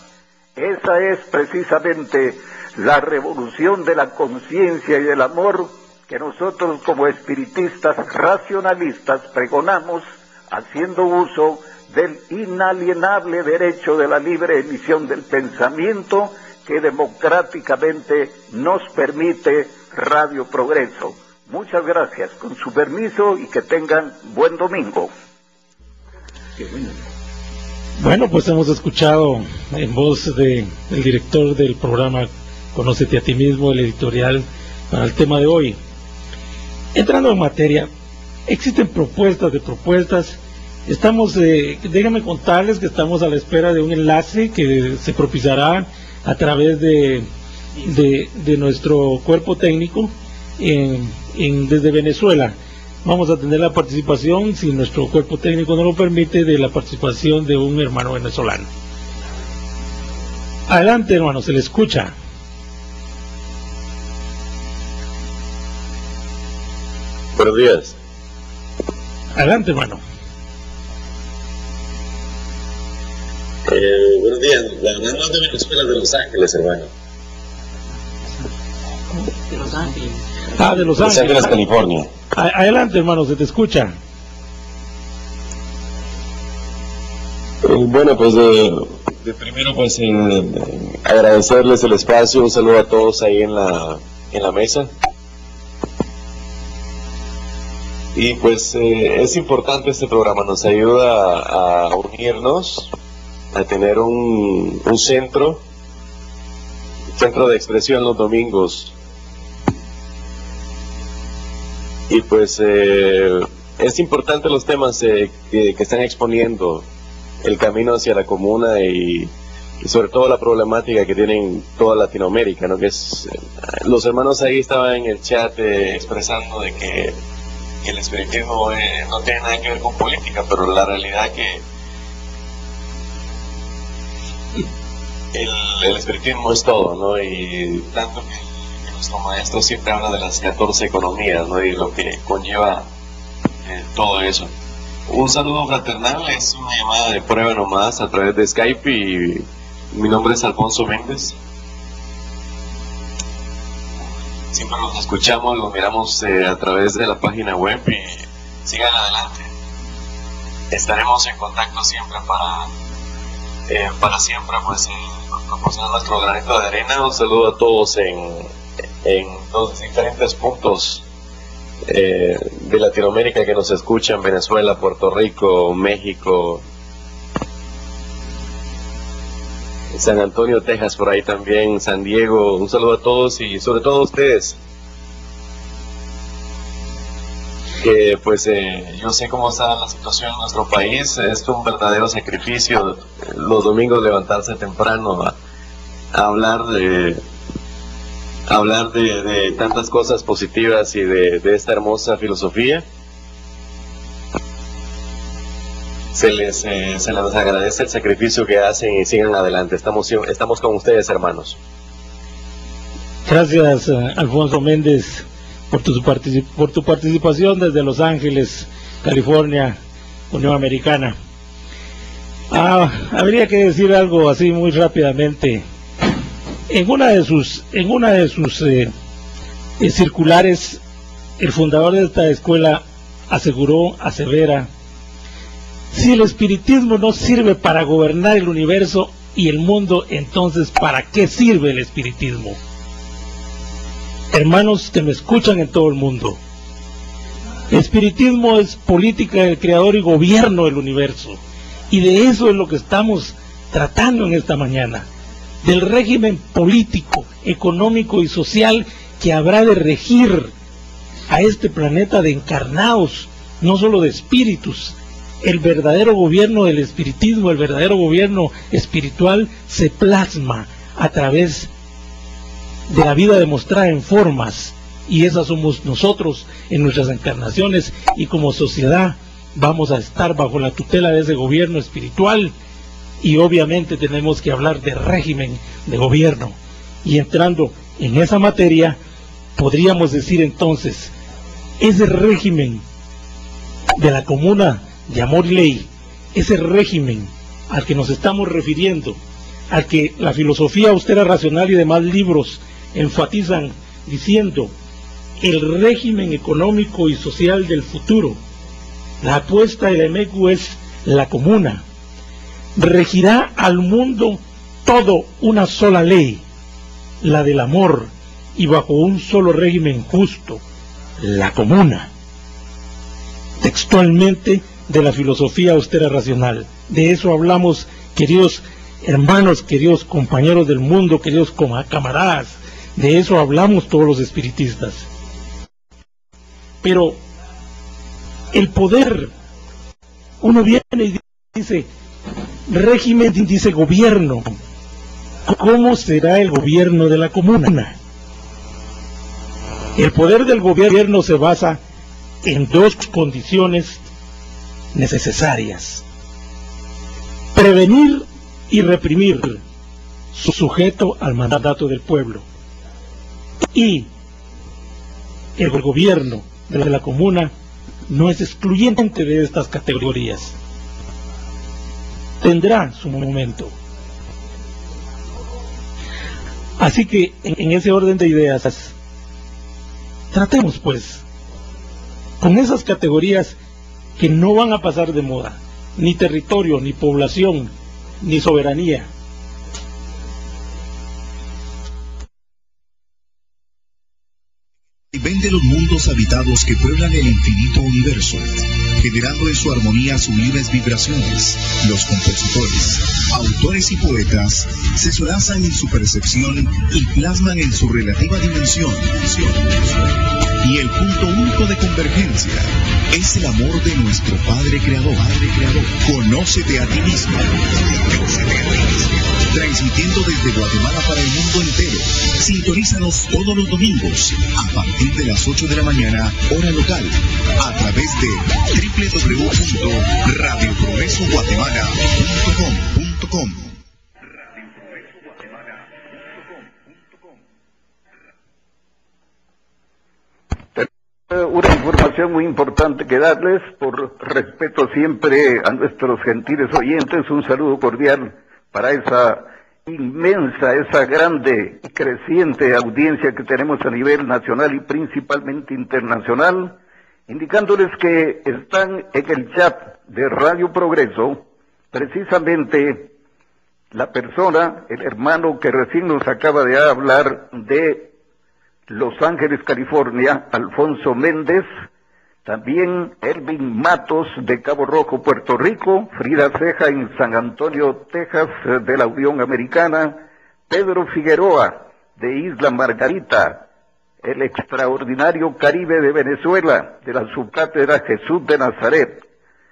H: Esa es precisamente la revolución de la conciencia y del amor que nosotros como espiritistas racionalistas pregonamos, haciendo uso del inalienable derecho de la libre emisión del pensamiento que democráticamente nos permite Radio Progreso. Muchas gracias, con su permiso, y que tengan buen domingo.
A: Bueno, pues hemos escuchado en voz del director del programa Conócete a ti mismo, el editorial para el tema de hoy. Entrando en materia, existen propuestas. Estamos, déjenme contarles que estamos a la espera de un enlace que se propiciará a través de nuestro cuerpo técnico, desde Venezuela. Vamos a tener la participación, si nuestro cuerpo técnico nos lo permite, de la participación de un hermano venezolano. Adelante, hermano, se le escucha.
I: Buenos días.
A: Adelante, hermano.
I: Buenos días. La verdad no de Venezuela, de Los Ángeles, hermano.
B: De Los Ángeles.
A: Ah, de Los Ángeles.
I: Los Ángeles, California.
A: Adelante, hermano, se te escucha.
I: Bueno, pues de primero pues agradecerles el espacio, un saludo a todos ahí en la mesa. Y pues es importante este programa, nos ayuda a unirnos, a tener un centro de expresión los domingos. Y pues es importante los temas que están exponiendo, el camino hacia la comuna y sobre todo la problemática que tienen toda Latinoamérica, ¿no? Que es, los hermanos ahí estaban en el chat expresando de que el espiritismo no tiene nada que ver con política, pero la realidad que el espiritismo es todo, ¿no? Y tanto que nuestro maestro siempre habla de las 14 economías, ¿no? Y lo que conlleva todo eso. Un saludo fraternal, es una llamada de prueba nomás a través de Skype y mi nombre es Alfonso Méndez. Siempre los escuchamos, los miramos a través de la página web y sigan adelante. Estaremos en contacto siempre para siempre pues proporcionar nuestro granito de arena. Un saludo a todos en los diferentes puntos de Latinoamérica que nos escuchan: Venezuela, Puerto Rico, México, San Antonio, Texas, por ahí también, San Diego. Un saludo a todos y sobre todo a ustedes, que pues yo sé cómo está la situación en nuestro país. Es un verdadero sacrificio los domingos levantarse temprano a hablar de tantas cosas positivas y de esta hermosa filosofía. Se les agradece el sacrificio que hacen y sigan adelante. Estamos con ustedes, hermanos.
A: Gracias, Alfonso Méndez, por tu participación desde Los Ángeles, California, Unión Americana. Habría que decir algo así muy rápidamente. En una de sus circulares, el fundador de esta escuela asevera: si el espiritismo no sirve para gobernar el universo y el mundo, entonces ¿para qué sirve el espiritismo? Hermanos que me escuchan en todo el mundo, el espiritismo es política del creador y gobierno del universo, y de eso es lo que estamos tratando en esta mañana, del régimen político, económico y social que habrá de regir a este planeta de encarnados, no solo de espíritus. El verdadero gobierno del espiritismo, el verdadero gobierno espiritual se plasma a través de la vida demostrada en formas, y esas somos nosotros en nuestras encarnaciones, y como sociedad vamos a estar bajo la tutela de ese gobierno espiritual. Y obviamente tenemos que hablar de régimen de gobierno, y entrando en esa materia podríamos decir entonces, ese régimen de la comuna de amor y ley, ese régimen al que nos estamos refiriendo, al que la filosofía austera racional y demás libros enfatizan diciendo el régimen económico y social del futuro, la apuesta de la EMECU es la comuna. Regirá al mundo todo una sola ley, la del amor, y bajo un solo régimen justo, la comuna. Textualmente de la filosofía austera racional. De eso hablamos, queridos hermanos, queridos compañeros del mundo, queridos camaradas. De eso hablamos todos los espiritistas. Pero el poder, uno viene y dice régimen, dice gobierno. ¿Cómo será el gobierno de la comuna? El poder del gobierno se basa en dos condiciones necesarias: prevenir y reprimir, sujeto al mandato del pueblo. Y el gobierno de la comuna no es excluyente de estas categorías. Tendrá su momento. Así que en ese orden de ideas, tratemos pues con esas categorías que no van a pasar de moda, ni territorio, ni población, ni soberanía.
C: Ven de los mundos habitados que pueblan el infinito universo, generando en su armonía sublimes vibraciones. Los compositores, autores y poetas se solazan en su percepción y plasman en su relativa dimensión. Y el punto único de convergencia es el amor de nuestro Padre Creador. Conócete a ti mismo. Transmitiendo desde Guatemala para el mundo entero. Sintonízanos todos los domingos a partir de las 8 de la mañana, hora local, a través de www.radioprogresoguatemala.com.
H: Una información muy importante que darles, por respeto siempre a nuestros gentiles oyentes, un saludo cordial para esa inmensa, esa grande y creciente audiencia que tenemos a nivel nacional y principalmente internacional, indicándoles que están en el chat de Radio Progreso, precisamente la persona, el hermano que recién nos acaba de hablar de Los Ángeles, California, Alfonso Méndez, también Elvin Matos de Cabo Rojo, Puerto Rico, Frida Ceja en San Antonio, Texas, de la Unión Americana, Pedro Figueroa de Isla Margarita, el extraordinario Caribe de Venezuela, de la subcátedra Jesús de Nazaret,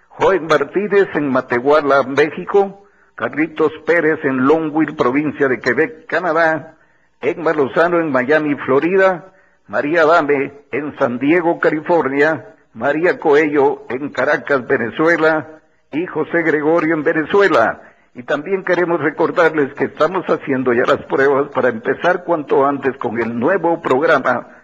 H: Joven Martínez en Matehuala, México, Carlitos Pérez en Longueuil, provincia de Quebec, Canadá, Egma Lozano en Miami, Florida, María Dame en San Diego, California, María Coello en Caracas, Venezuela, y José Gregorio en Venezuela. Y también queremos recordarles que estamos haciendo ya las pruebas para empezar cuanto antes con el nuevo programa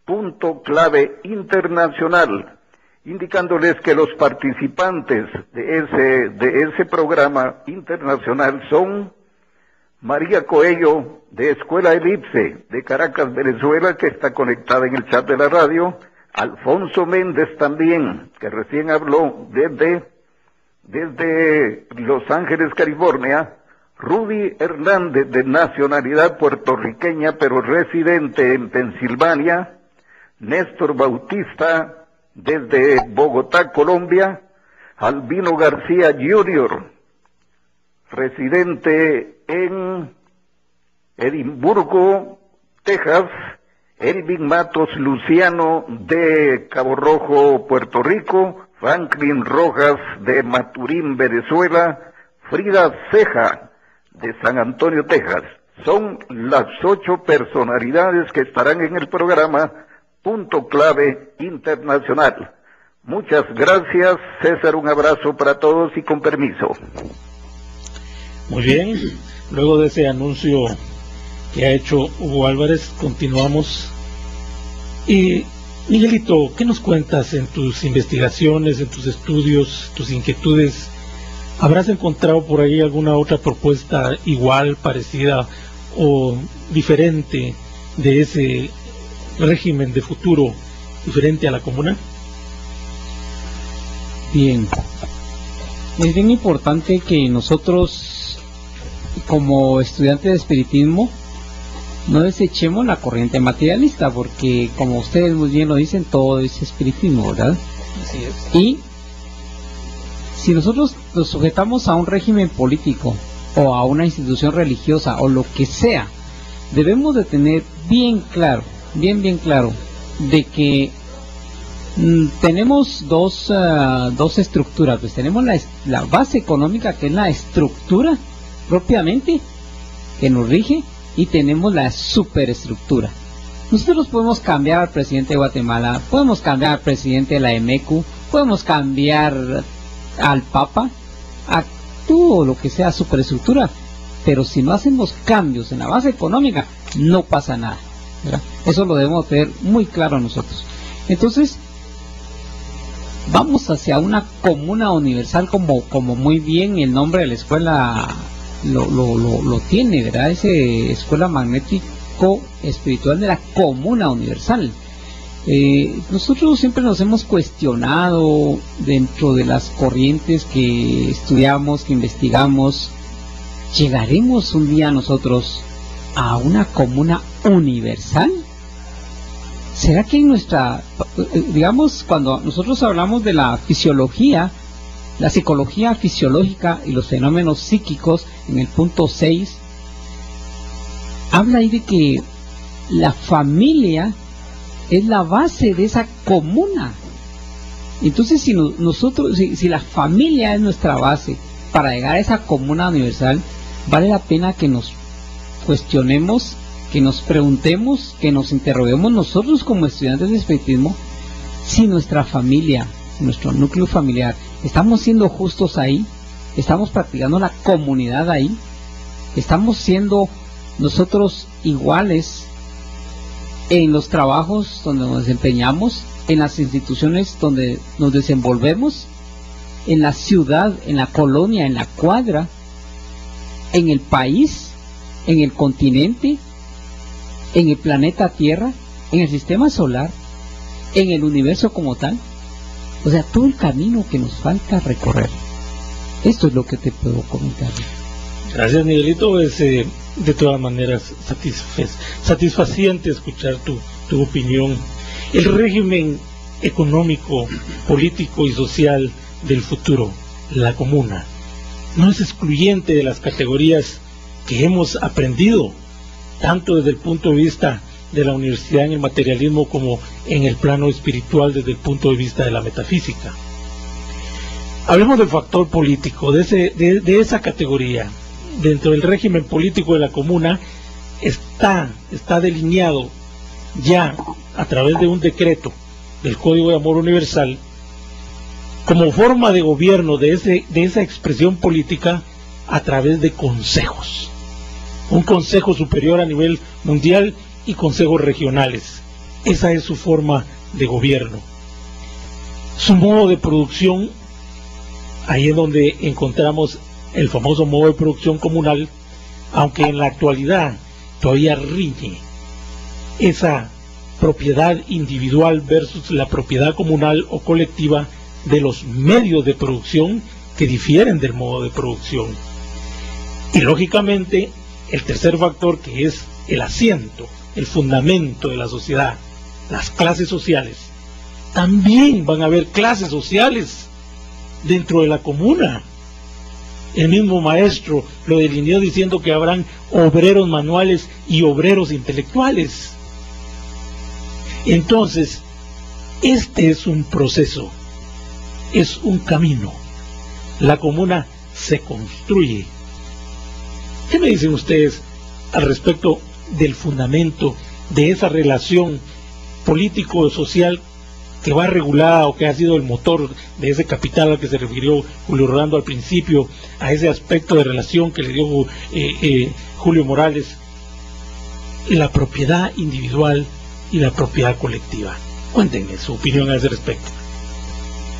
H: Punto Clave Internacional, indicándoles que los participantes de ese programa internacional son María Coello, de Escuela Elipse, de Caracas, Venezuela, que está conectada en el chat de la radio, Alfonso Méndez también, que recién habló desde Los Ángeles, California, Rudy Hernández, de nacionalidad puertorriqueña, pero residente en Pensilvania, Néstor Bautista, desde Bogotá, Colombia, Albino García Jr., residente en Edimburgo, Texas, Elvin Matos Luciano de Cabo Rojo, Puerto Rico, Franklin Rojas de Maturín, Venezuela, Frida Ceja de San Antonio, Texas. Son las 8 personalidades que estarán en el programa Punto Clave Internacional. Muchas gracias, César, un abrazo para todos y con permiso.
A: Muy bien, luego de ese anuncio que ha hecho Hugo Álvarez, continuamos. Y Miguelito, ¿qué nos cuentas en tus investigaciones, en tus estudios, tus inquietudes? ¿Habrás encontrado por ahí alguna otra propuesta igual, parecida o diferente de ese régimen de futuro, diferente a la comuna?
E: Bien, es bien importante que nosotros, como estudiantes de espiritismo, no desechemos la corriente materialista, porque como ustedes muy bien lo dicen, todo es espiritismo, ¿verdad?
A: Así es.
E: Y si nosotros nos sujetamos a un régimen político o a una institución religiosa o lo que sea, debemos de tener bien claro, bien claro, de que tenemos dos estructuras. Pues tenemos la base económica, que es la estructura propiamente que nos rige, y tenemos la superestructura, Nosotros podemos cambiar al presidente de Guatemala, podemos cambiar al presidente de la EMECU, podemos cambiar al Papa, a todo lo que sea superestructura, pero si no hacemos cambios en la base económica, no pasa nada, ¿verdad? Eso lo debemos tener muy claro nosotros. Entonces, vamos hacia una comuna universal, como muy bien el nombre de la escuela lo tiene, ¿verdad? Ese escuela magnético espiritual de la comuna universal. Nosotros siempre nos hemos cuestionado dentro de las corrientes que estudiamos, que investigamos, ¿llegaremos un día nosotros a una comuna universal? ¿Será que en nuestra, digamos, cuando nosotros hablamos de la fisiología, la psicología fisiológica y los fenómenos psíquicos, en el punto 6, habla ahí de que la familia es la base de esa comuna? Entonces, si la familia es nuestra base para llegar a esa comuna universal, vale la pena que nos cuestionemos, que nos preguntemos, que nos interroguemos nosotros como estudiantes de espiritismo, si nuestra familia, nuestro núcleo familiar, estamos siendo justos ahí, estamos practicando la comunidad ahí, estamos siendo nosotros iguales en los trabajos donde nos desempeñamos, en las instituciones donde nos desenvolvemos, en la ciudad, en la colonia, en la cuadra, en el país, en el continente, en el planeta Tierra, en el sistema solar, en el universo como tal. O sea, todo el camino que nos falta recorrer. Esto es lo que te puedo comentar.
A: Gracias, Miguelito. Es de todas maneras satisfaciente escuchar tu opinión. El régimen económico, político y social del futuro, la comuna, no es excluyente de las categorías que hemos aprendido, tanto desde el punto de vista de la universidad en el materialismo como en el plano espiritual desde el punto de vista de la metafísica. Hablemos del factor político, de esa categoría. Dentro del régimen político de la comuna está delineado ya a través de un decreto del Código de Amor Universal como forma de gobierno de esa expresión política a través de consejos. Un consejo superior a nivel mundial y consejos regionales. Esa es su forma de gobierno. Su modo de producción, ahí es donde encontramos el famoso modo de producción comunal, aunque en la actualidad todavía riñe esa propiedad individual versus la propiedad comunal o colectiva de los medios de producción que difieren del modo de producción. Y lógicamente el tercer factor, que es el asiento, el fundamento de la sociedad, las clases sociales. También van a haber clases sociales dentro de la comuna. El mismo maestro lo delineó diciendo que habrán obreros manuales y obreros intelectuales. Entonces, este es un proceso, es un camino. La comuna se construye. ¿Qué me dicen ustedes al respecto del fundamento de esa relación político-social que va regulada o que ha sido el motor de ese capital al que se refirió Julio Rolando al principio, a ese aspecto de relación que le dio Julio Morales, la propiedad individual y la propiedad colectiva? Cuéntenme su opinión a ese respecto.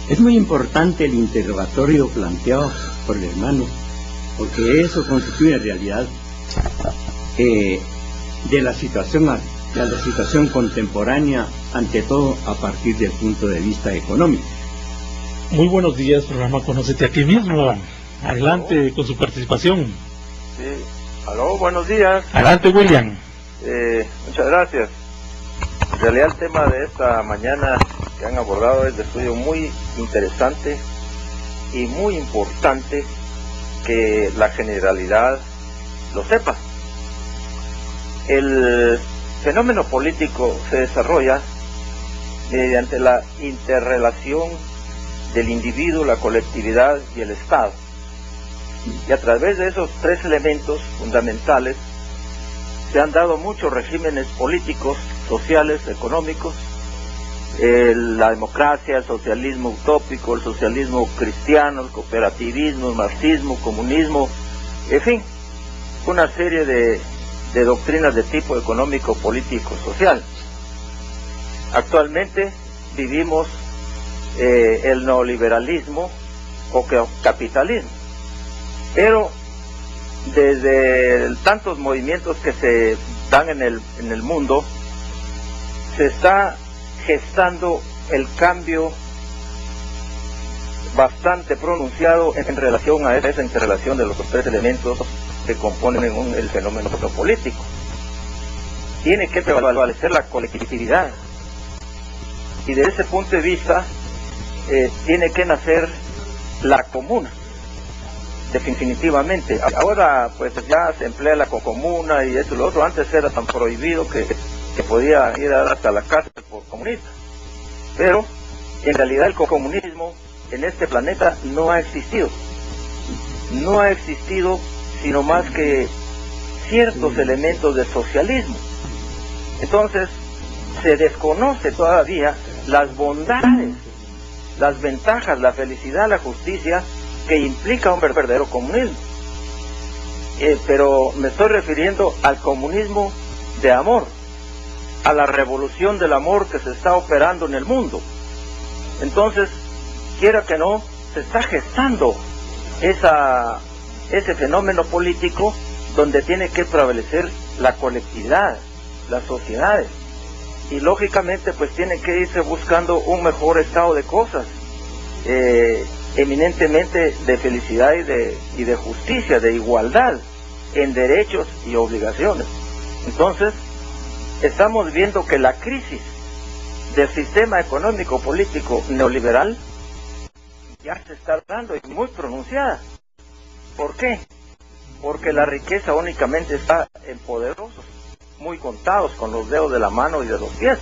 F: Es muy importante el interrogatorio planteado por el hermano, porque eso constituye en realidad de la situación contemporánea, ante todo a partir del punto de vista económico.
A: Muy buenos días, programa Conócete aquí mismo. Adelante. ¿Aló? Con su participación.
J: Sí, aló, buenos días.
A: Adelante, William.
J: Muchas gracias. En realidad el tema de esta mañana que han abordado es de estudio muy interesante y muy importante que la generalidad lo sepa. El fenómeno político se desarrolla mediante la interrelación del individuo, la colectividad y el Estado. Y a través de esos tres elementos fundamentales se han dado muchos regímenes políticos sociales, económicos, la democracia, el socialismo utópico, el socialismo cristiano, el cooperativismo, el marxismo, comunismo, en fin, una serie de doctrinas de tipo económico, político, social. Actualmente vivimos el neoliberalismo o capitalismo, pero desde tantos movimientos que se dan en el mundo, se está gestando el cambio bastante pronunciado en relación a esa interrelación de los tres elementos que componen el fenómeno político. Tiene que prevalecer la colectividad, y desde ese punto de vista tiene que nacer la comuna, definitivamente. Ahora pues ya se emplea la comuna y eso y lo otro. Antes era tan prohibido que podía ir hasta la cárcel por comunista, pero en realidad el comunismo en este planeta no ha existido, sino más que ciertos elementos de socialismo. Entonces se desconoce todavía las bondades, las ventajas, la felicidad, la justicia que implica un verdadero comunismo. Pero me estoy refiriendo al comunismo de amor, a la revolución del amor que se está operando en el mundo. Entonces, quiera que no, se está gestando ese fenómeno político donde tiene que prevalecer la colectividad, las sociedades, y lógicamente pues tiene que irse buscando un mejor estado de cosas, eminentemente de felicidad y de justicia, de igualdad en derechos y obligaciones. Entonces estamos viendo que la crisis del sistema económico político neoliberal ya se está dando y muy pronunciada. ¿Por qué? Porque la riqueza únicamente está en poderosos, muy contados, con los dedos de la mano y de los pies.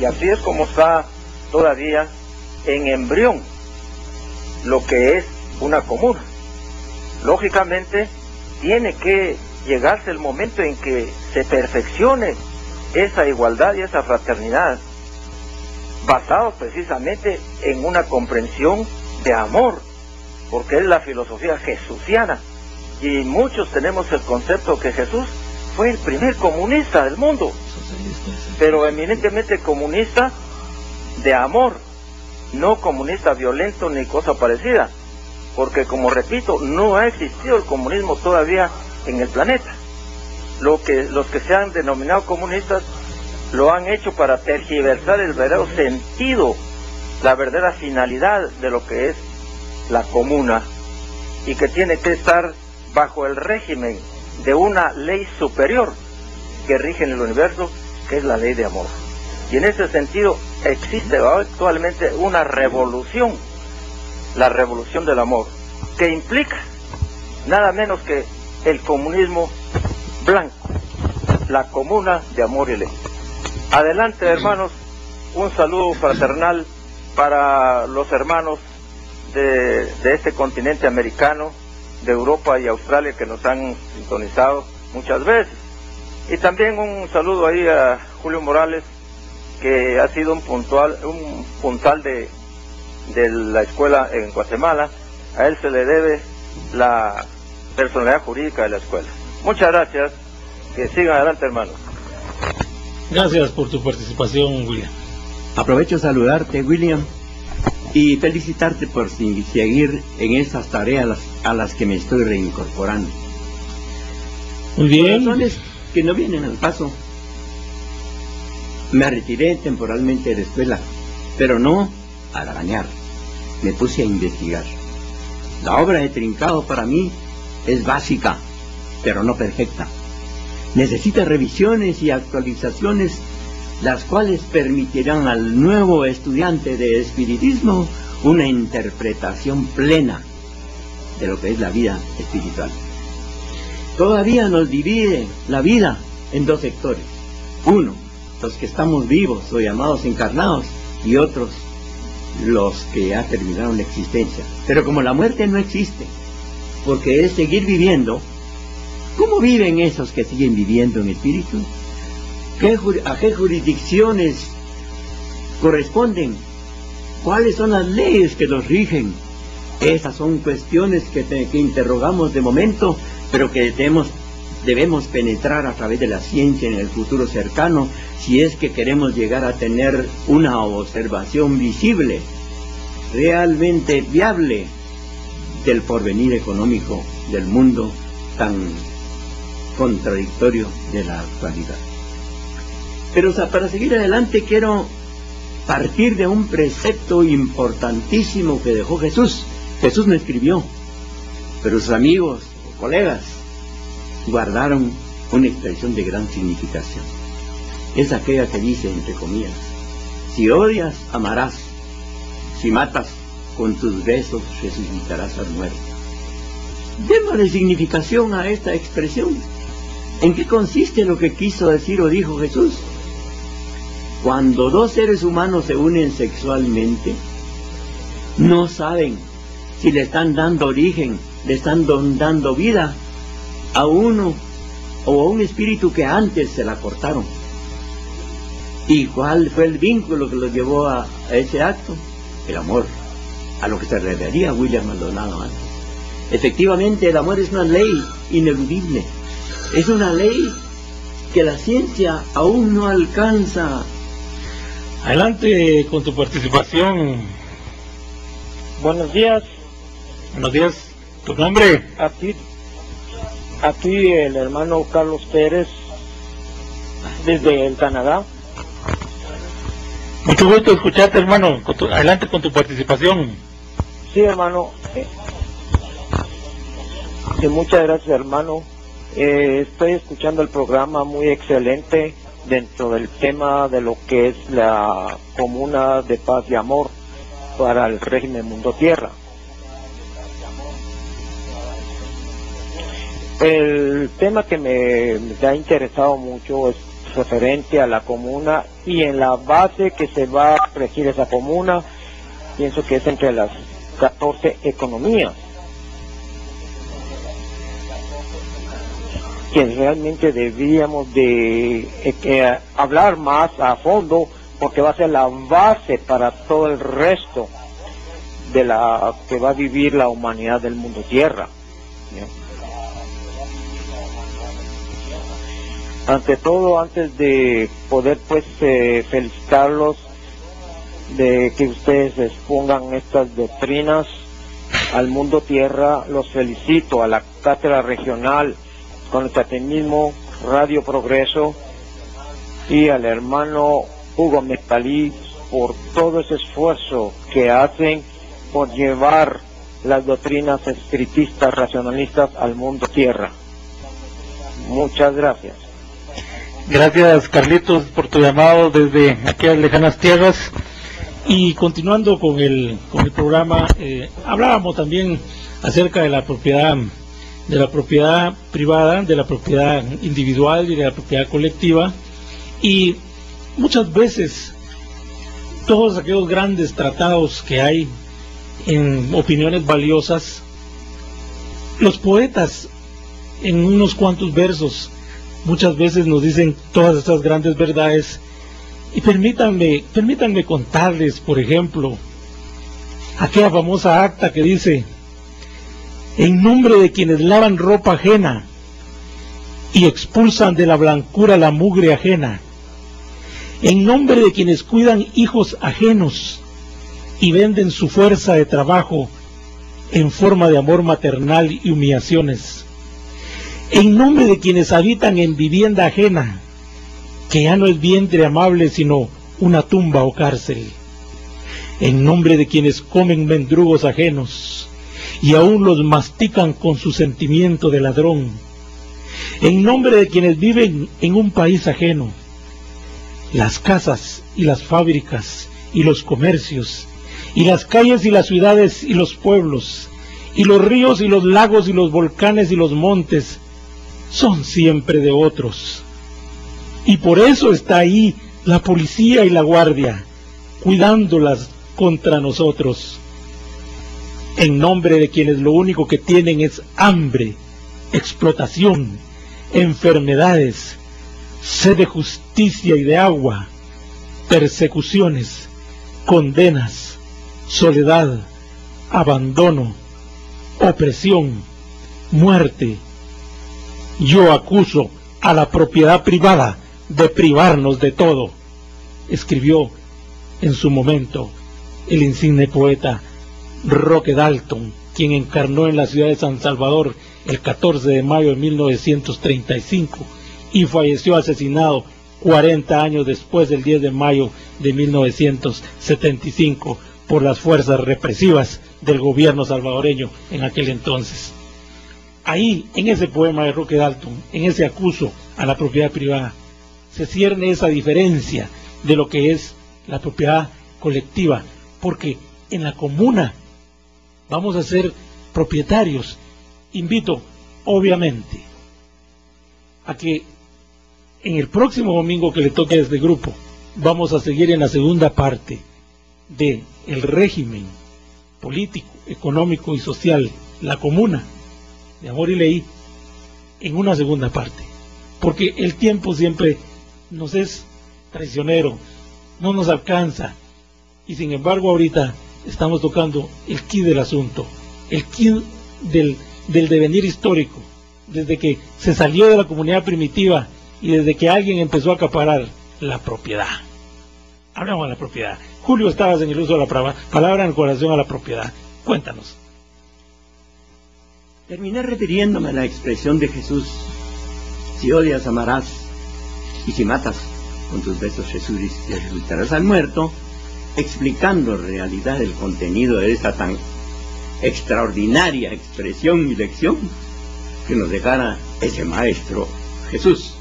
J: Y así es como está todavía en embrión lo que es una comuna. Lógicamente tiene que llegarse el momento en que se perfeccione esa igualdad y esa fraternidad, basado precisamente en una comprensión de amor, porque es la filosofía jesuciana, y muchos tenemos el concepto que Jesús fue el primer comunista del mundo, pero eminentemente comunista de amor, no comunista violento ni cosa parecida, porque como repito, no ha existido el comunismo todavía en el planeta. Los que se han denominado comunistas lo han hecho para tergiversar el verdadero sentido, la verdadera finalidad de lo que es la comuna, y que tiene que estar bajo el régimen de una ley superior que rige en el universo, que es la ley de amor. Y en ese sentido existe actualmente una revolución, la revolución del amor, que implica nada menos que el comunismo blanco, la comuna de amor y ley. Adelante, hermanos, un saludo fraternal para los hermanos de este continente americano, de Europa y Australia, que nos han sintonizado muchas veces. Y también un saludo ahí a Julio Morales, que ha sido un puntal de la escuela en Guatemala. A él se le debe la personalidad jurídica de la escuela. Muchas gracias, que sigan adelante, hermanos.
A: Gracias por tu participación, William.
F: Aprovecho saludarte, William, y felicitarte por seguir en esas tareas a las que me estoy reincorporando.
A: Muy bien.
F: Por razones que no vienen al caso, me retiré temporalmente de la escuela, pero no a arañar, me puse a investigar. La obra de Trincado para mí es básica, pero no perfecta. Necesita revisiones y actualizaciones, las cuales permitirán al nuevo estudiante de espiritismo una interpretación plena de lo que es la vida espiritual. Todavía nos divide la vida en dos sectores. Uno, los que estamos vivos o llamados encarnados, y otros, los que ya terminaron la existencia. Pero como la muerte no existe, porque es seguir viviendo, ¿cómo viven esos que siguen viviendo en espíritu? ¿A qué jurisdicciones corresponden? ¿Cuáles son las leyes que los rigen? Esas son cuestiones que interrogamos de momento, pero que debemos penetrar a través de la ciencia en el futuro cercano, si es que queremos llegar a tener una observación visible, realmente viable, del porvenir económico del mundo tan contradictorio de la actualidad. Pero para seguir adelante quiero partir de un precepto importantísimo que dejó Jesús. Jesús no escribió, pero sus amigos o colegas guardaron una expresión de gran significación. Es aquella que dice, entre comillas, si odias, amarás, si matas, con tus besos resucitarás al muerto. Démosle significación a esta expresión. ¿En qué consiste lo que quiso decir o dijo Jesús? Cuando dos seres humanos se unen sexualmente, no saben si le están dando origen, le están dando vida a uno o a un espíritu que antes se la cortaron. ¿Y cuál fue el vínculo que los llevó a ese acto? El amor, a lo que se refería William Maldonado antes. Efectivamente, el amor es una ley ineludible, es una ley que la ciencia aún no alcanza.
A: Adelante con tu participación.
K: Buenos días.
A: Buenos días. ¿Tu nombre?
K: A ti el hermano Carlos Pérez, desde el Canadá.
A: Mucho gusto escucharte, hermano. Adelante con tu participación.
K: Sí, hermano. Muchas gracias, hermano. Estoy escuchando el programa, muy excelente, dentro del tema de lo que es la Comuna de Paz y Amor para el régimen Mundo Tierra. El tema que me ha interesado mucho es referente a la comuna y en la base que se va a regir esa comuna, pienso que es entre las 14 economías, que realmente deberíamos de hablar más a fondo, porque va a ser la base para todo el resto de la que va a vivir la humanidad del mundo tierra, ¿no? Ante todo, antes de poder felicitarlos de que ustedes expongan estas doctrinas al mundo tierra, los felicito a la Cátedra Regional con el Catecismo Radio Progreso y al hermano Hugo Mectalí por todo ese esfuerzo que hacen por llevar las doctrinas espiritistas racionalistas al mundo tierra. Muchas gracias.
A: Gracias, Carlitos, por tu llamado desde aquellas lejanas tierras. Y continuando con el programa, hablábamos también acerca de la propiedad privada, de la propiedad individual y de la propiedad colectiva, y muchas veces todos aquellos grandes tratados que hay en opiniones valiosas, los poetas en unos cuantos versos muchas veces nos dicen todas estas grandes verdades. Y permítanme contarles, por ejemplo, aquella famosa acta que dice: en nombre de quienes lavan ropa ajena y expulsan de la blancura la mugre ajena, en nombre de quienes cuidan hijos ajenos y venden su fuerza de trabajo en forma de amor maternal y humillaciones, en nombre de quienes habitan en vivienda ajena, que ya no es vientre amable sino una tumba o cárcel, en nombre de quienes comen mendrugos ajenos y aún los mastican con su sentimiento de ladrón, en nombre de quienes viven en un país ajeno, las casas y las fábricas y los comercios y las calles y las ciudades y los pueblos y los ríos y los lagos y los volcanes y los montes son siempre de otros. Y por eso está ahí la policía y la guardia, cuidándolas contra nosotros, en nombre de quienes lo único que tienen es hambre, explotación, enfermedades, sed de justicia y de agua, persecuciones, condenas, soledad, abandono, opresión, muerte. Yo acuso a la propiedad privada de privarnos de todo, escribió en su momento el insigne poeta Roque Dalton, quien encarnó en la ciudad de San Salvador el 14 de mayo de 1935 y falleció asesinado 40 años después del 10 de mayo de 1975 por las fuerzas represivas del gobierno salvadoreño en aquel entonces. Ahí, en ese poema de Roque Dalton, en ese acuso a la propiedad privada, se cierne esa diferencia de lo que es la propiedad colectiva, porque en la comuna vamos a ser propietarios. Invito, obviamente, a que en el próximo domingo que le toque a este grupo, vamos a seguir en la segunda parte de el régimen político, económico y social, la comuna de Amor y Ley, en una segunda parte, porque el tiempo siempre nos es traicionero, no nos alcanza, y sin embargo ahorita estamos tocando el quid del asunto, el quid del devenir histórico, desde que se salió de la comunidad primitiva y desde que alguien empezó a acaparar la propiedad. Hablamos de la propiedad. Julio, estabas en el uso de la palabra en relación a la propiedad. Cuéntanos.
F: Terminé refiriéndome a la expresión de Jesús: si odias, amarás, y si matas, con tus besos resucitarás al muerto, explicando en realidad el contenido de esa tan extraordinaria expresión y lección que nos dejara ese maestro Jesús.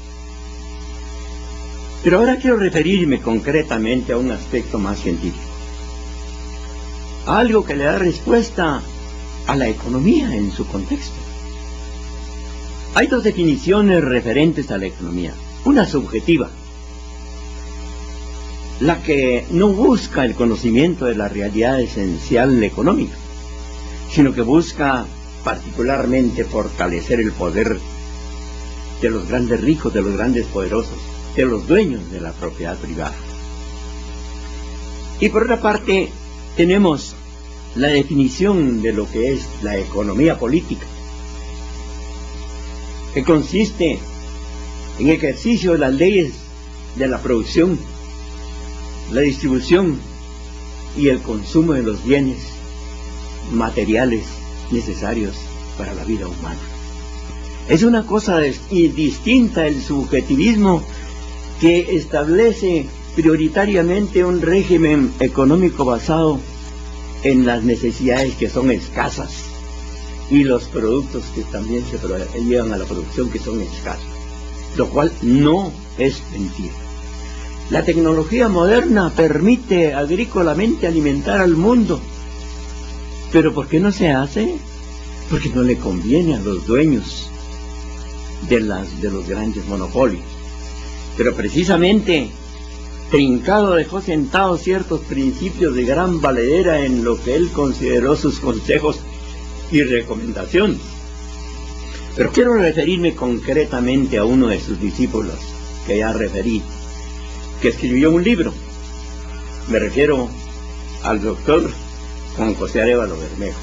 F: Pero ahora quiero referirme concretamente a un aspecto más científico, a algo que le da respuesta a la economía en su contexto. Hay dos definiciones referentes a la economía: una subjetiva, la que no busca el conocimiento de la realidad esencial económica, sino que busca particularmente fortalecer el poder de los grandes ricos, de los grandes poderosos, de los dueños de la propiedad privada. Y por otra parte tenemos la definición de lo que es la economía política, que consiste en ejercicio de las leyes de la producción, la distribución y el consumo de los bienes materiales necesarios para la vida humana. Es una cosa distinta del subjetivismo, que establece prioritariamente un régimen económico basado en las necesidades que son escasas y los productos que también se llevan a la producción que son escasos, lo cual no es mentira. La tecnología moderna permite agrícolamente alimentar al mundo, pero ¿por qué no se hace? Porque no le conviene a los dueños de los grandes monopolios. Pero precisamente Trincado dejó sentados ciertos principios de gran valedera en lo que él consideró sus consejos y recomendaciones. Pero quiero referirme concretamente a uno de sus discípulos, que ya referí, que escribió un libro. Me refiero al doctor Juan José Arévalo Bermejo.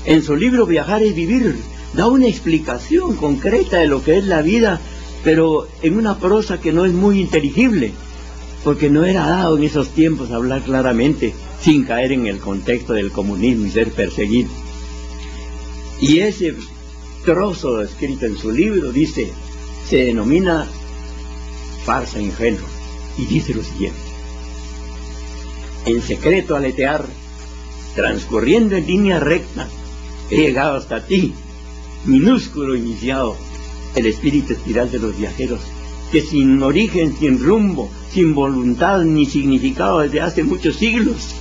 F: En su libro Viajar es Vivir, da una explicación concreta de lo que es la vida, pero en una prosa que no es muy inteligible, porque no era dado en esos tiempos hablar claramente sin caer en el contexto del comunismo y ser perseguido. Y ese trozo escrito en su libro se denomina farsa ingenua, y dice lo siguiente: en secreto aletear, transcurriendo en línea recta, he llegado hasta ti, minúsculo iniciado, el espíritu espiral de los viajeros, que sin origen, sin rumbo, sin voluntad ni significado desde hace muchos siglos,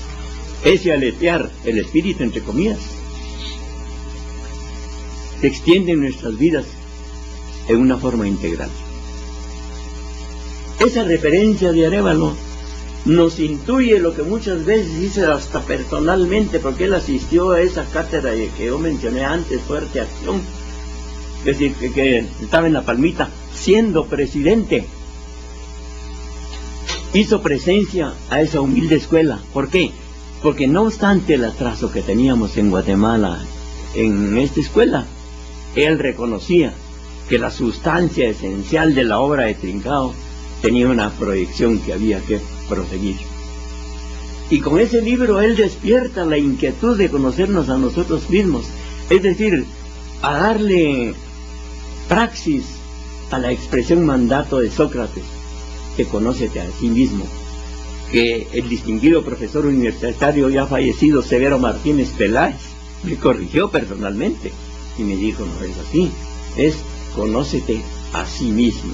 F: ese aletear, el espíritu entre comillas, se extiende en nuestras vidas en una forma integral. Esa referencia de Arévalo nos intuye lo que muchas veces dice hasta personalmente, porque él asistió a esa cátedra que yo mencioné antes, Fuerte Acción, es decir, que estaba en La Palmita siendo presidente hizo presencia a esa humilde escuela. ¿Por qué? Porque no obstante el atraso que teníamos en Guatemala en esta escuela, él reconocía que la sustancia esencial de la obra de Trincao tenía una proyección que había que proseguir. Y con ese libro él despierta la inquietud de conocernos a nosotros mismos, es decir, a darle praxis a la expresión mandato de Sócrates, que conócete a sí mismo, que el distinguido profesor universitario ya fallecido Severo Martínez Peláez me corrigió personalmente y me dijo: no es así, es conócete a sí mismo.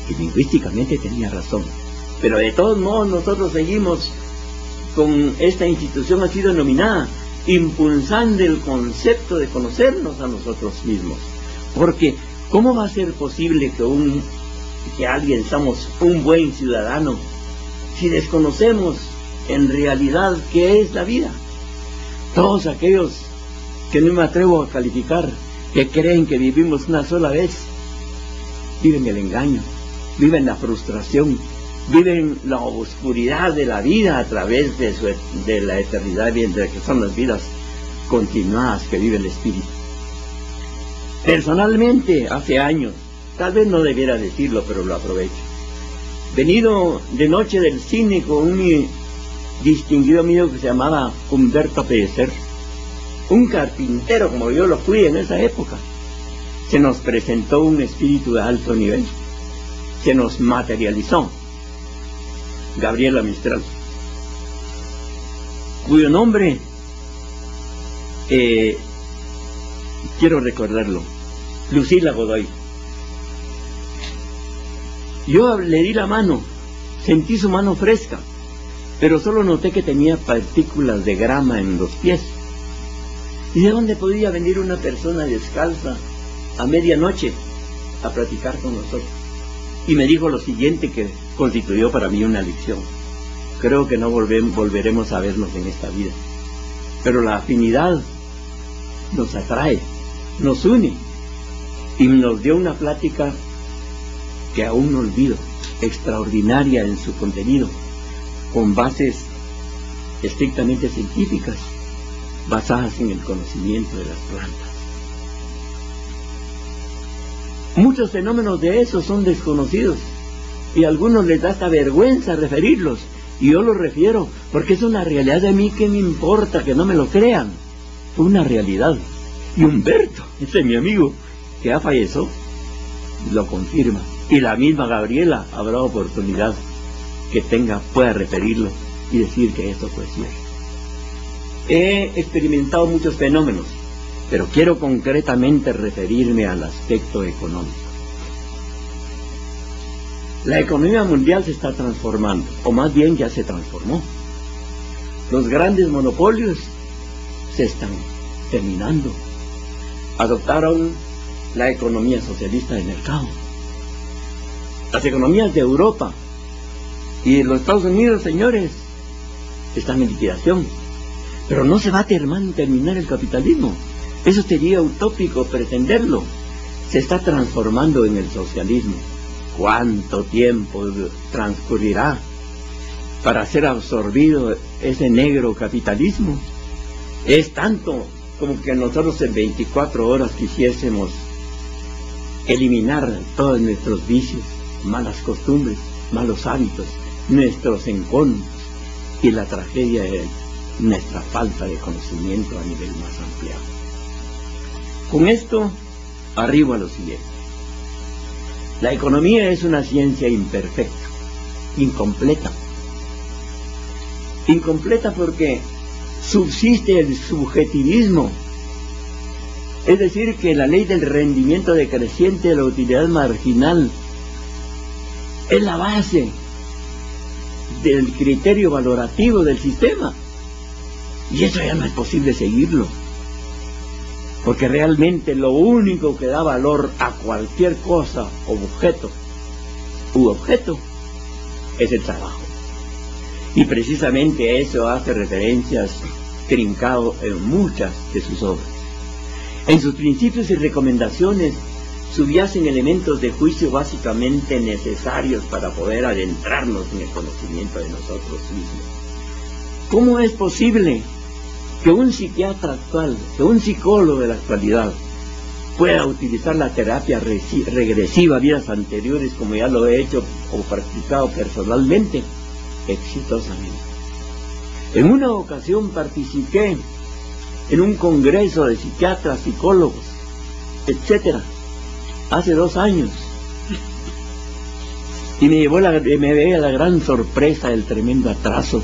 F: Y lingüísticamente tenía razón, pero de todos modos nosotros seguimos con esta institución así denominada, impulsando el concepto de conocernos a nosotros mismos. Porque ¿cómo va a ser posible que alguien seamos un buen ciudadano si desconocemos en realidad qué es la vida? Todos aquellos que no me atrevo a calificar, que creen que vivimos una sola vez, viven el engaño, viven la frustración, viven la oscuridad de la vida a través de la eternidad, mientras que son las vidas continuadas que vive el espíritu. Personalmente, hace años, tal vez no debiera decirlo, pero lo aprovecho, venido de noche del cine con un distinguido amigo que se llamaba Humberto Pellecer, un carpintero como yo lo fui en esa época. Se nos presentó un espíritu de alto nivel, se nos materializó Gabriela Mistral, cuyo nombre quiero recordarlo, Lucila Godoy. Yo le di la mano, sentí su mano fresca, pero solo noté que tenía partículas de grama en los pies. ¿Y de dónde podía venir una persona descalza a medianoche a platicar con nosotros? Y me dijo lo siguiente, que constituyó para mí una lección: creo que no volveremos a vernos en esta vida, pero la afinidad nos atrae, nos une. Y nos dio una plática que aún no olvido, extraordinaria en su contenido, con bases estrictamente científicas, basadas en el conocimiento de las plantas. Muchos fenómenos de esos son desconocidos y a algunos les da hasta vergüenza referirlos, y yo los refiero porque es una realidad. De mí, ¿qué me importa que no me lo crean? Fue una realidad. Y Humberto, ese es mi amigo que ya falleció, lo confirma, y la misma Gabriela habrá oportunidad que pueda referirlo y decir que esto fue cierto. He experimentado muchos fenómenos, pero quiero concretamente referirme al aspecto económico. La economía mundial se está transformando, o más bien ya se transformó. Los grandes monopolios se están terminando. Adoptaron la economía socialista de mercado. Las economías de Europa y de los Estados Unidos, señores, están en liquidación. Pero no se va a terminar el capitalismo. Eso sería utópico pretenderlo. Se está transformando en el socialismo. ¿Cuánto tiempo transcurrirá para ser absorbido ese negro capitalismo? Es tanto como que nosotros en 24 horas quisiésemos eliminar todos nuestros vicios, malas costumbres, malos hábitos, nuestros enconos y la tragedia de nuestra falta de conocimiento a nivel más ampliado. Con esto arribo a lo siguiente. La economía es una ciencia imperfecta, incompleta. Incompleta porque subsiste el subjetivismo, es decir, que la ley del rendimiento decreciente de la utilidad marginal es la base del criterio valorativo del sistema, y eso ya no es posible seguirlo, porque realmente lo único que da valor a cualquier cosa o objeto es el trabajo. Y precisamente a eso hace referencias Trincao en muchas de sus obras. En sus principios y recomendaciones subyacen elementos de juicio básicamente necesarios para poder adentrarnos en el conocimiento de nosotros mismos. ¿Cómo es posible que un psiquiatra actual, que un psicólogo de la actualidad pueda utilizar la terapia regresiva, vidas anteriores, como ya lo he hecho o practicado personalmente, exitosamente? En una ocasión participé en un congreso de psiquiatras, psicólogos, etcétera, hace 2 años, y me veía la gran sorpresa del tremendo atraso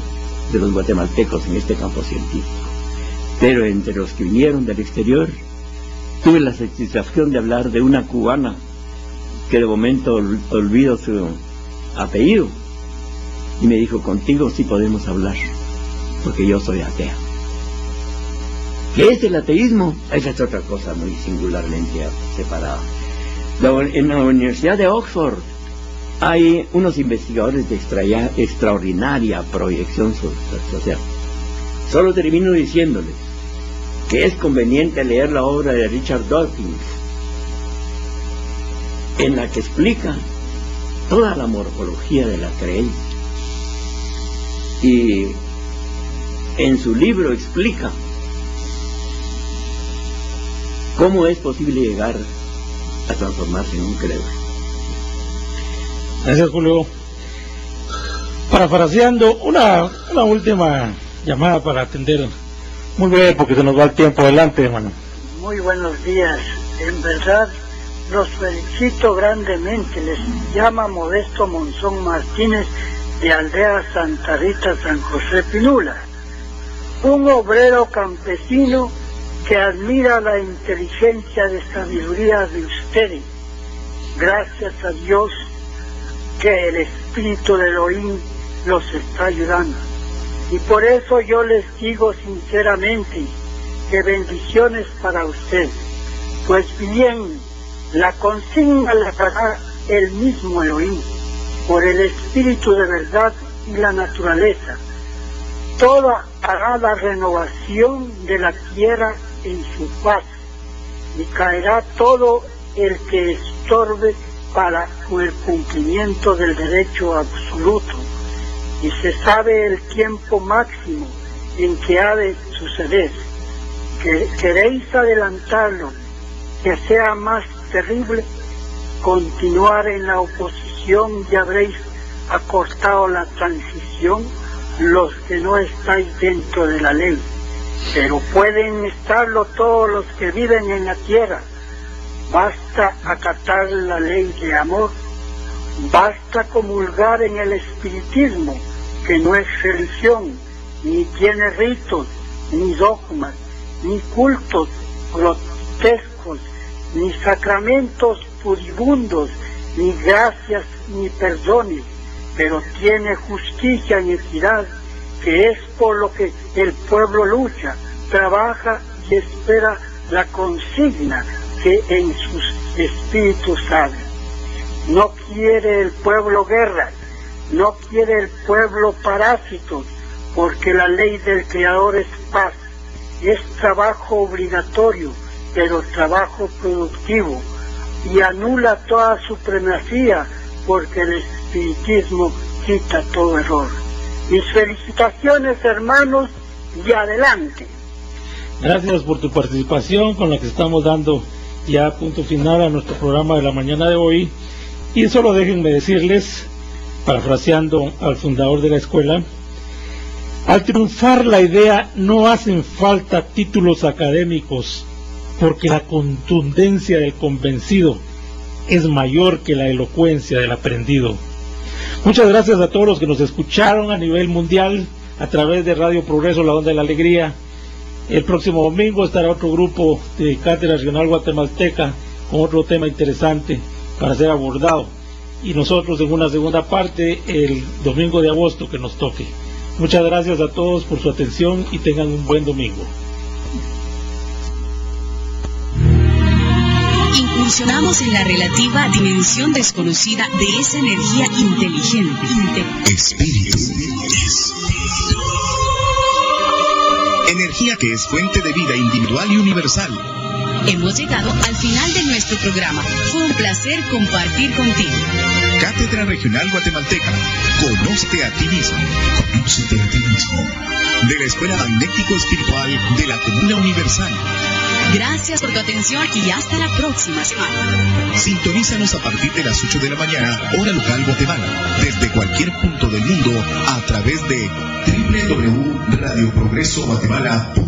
F: de los guatemaltecos en este campo científico. Pero entre los que vinieron del exterior, tuve la satisfacción de hablar de una cubana que de momento olvido su apellido, y me dijo: contigo sí podemos hablar, porque yo soy atea. ¿Qué es el ateísmo? Esa es otra cosa muy singularmente separada. En la Universidad de Oxford hay unos investigadores de extraordinaria proyección social. Solo termino diciéndoles que es conveniente leer la obra de Richard Dawkins, en la que explica toda la morfología de la creencia, y en su libro explica cómo es posible llegar a transformarse en un credo.
A: Gracias, Julio. Parafraseando, una última llamada para atender, muy breve porque se nos va el tiempo. Adelante, hermano.
L: Muy buenos días. En verdad, los felicito grandemente. Les llama Modesto Monzón Martínez, de Aldea Santa Rita, San José Pinula. Un obrero campesino que admira la inteligencia de sabiduría de ustedes. Gracias a Dios que el espíritu de Elohim los está ayudando. Y por eso yo les digo sinceramente que bendiciones para ustedes. Pues bien, la consigna la dará el mismo Elohim, por el espíritu de verdad y la naturaleza. Toda hará la renovación de la tierra en su paz, y caerá todo el que estorbe para el cumplimiento del derecho absoluto, y se sabe el tiempo máximo en que ha de suceder. ¿Queréis adelantarlo, que sea más terrible? Continuar en la oposición y habréis acortado la transición los que no estáis dentro de la ley, pero pueden estarlo todos los que viven en la tierra. Basta acatar la ley de amor, basta comulgar en el espiritismo, que no es religión, ni tiene ritos, ni dogmas, ni cultos grotescos, ni sacramentos pudibundos, ni gracias ni perdones, pero tiene justicia y equidad, que es por lo que el pueblo lucha, trabaja y espera la consigna que en sus espíritus sabe. No quiere el pueblo guerra, no quiere el pueblo parásitos, porque la ley del Creador es paz, es trabajo obligatorio, pero trabajo productivo, y anula toda supremacía, porque el espiritismo quita todo error. Mis felicitaciones, hermanos, y adelante.
A: Gracias por tu participación, con la que estamos dando ya punto final a nuestro programa de la mañana de hoy. Y solo déjenme decirles, parafraseando al fundador de la escuela: al triunfar la idea no hacen falta títulos académicos, porque la contundencia del convencido es mayor que la elocuencia del aprendido. Muchas gracias a todos los que nos escucharon a nivel mundial a través de Radio Progreso, la Onda de la Alegría. El próximo domingo estará otro grupo de Cátedra Regional Guatemalteca con otro tema interesante para ser abordado, y nosotros en una segunda parte el domingo de agosto que nos toque. Muchas gracias a todos por su atención y tengan un buen domingo.
D: Incursionamos en la relativa dimensión desconocida de esa energía inteligente.
C: Espíritu. Energía que es fuente de vida individual y universal.
D: Hemos llegado al final de nuestro programa. Fue un placer compartir contigo.
C: Cátedra Regional Guatemalteca. Conócete a ti mismo. Conócete a ti mismo. De la Escuela Magnético Espiritual de la Comuna Universal.
D: Gracias por tu atención y hasta la próxima semana.
C: Sintonízanos a partir de las 8 de la mañana, hora local Guatemala, desde cualquier punto del mundo, a través de www.radioprogresoguatemala.com.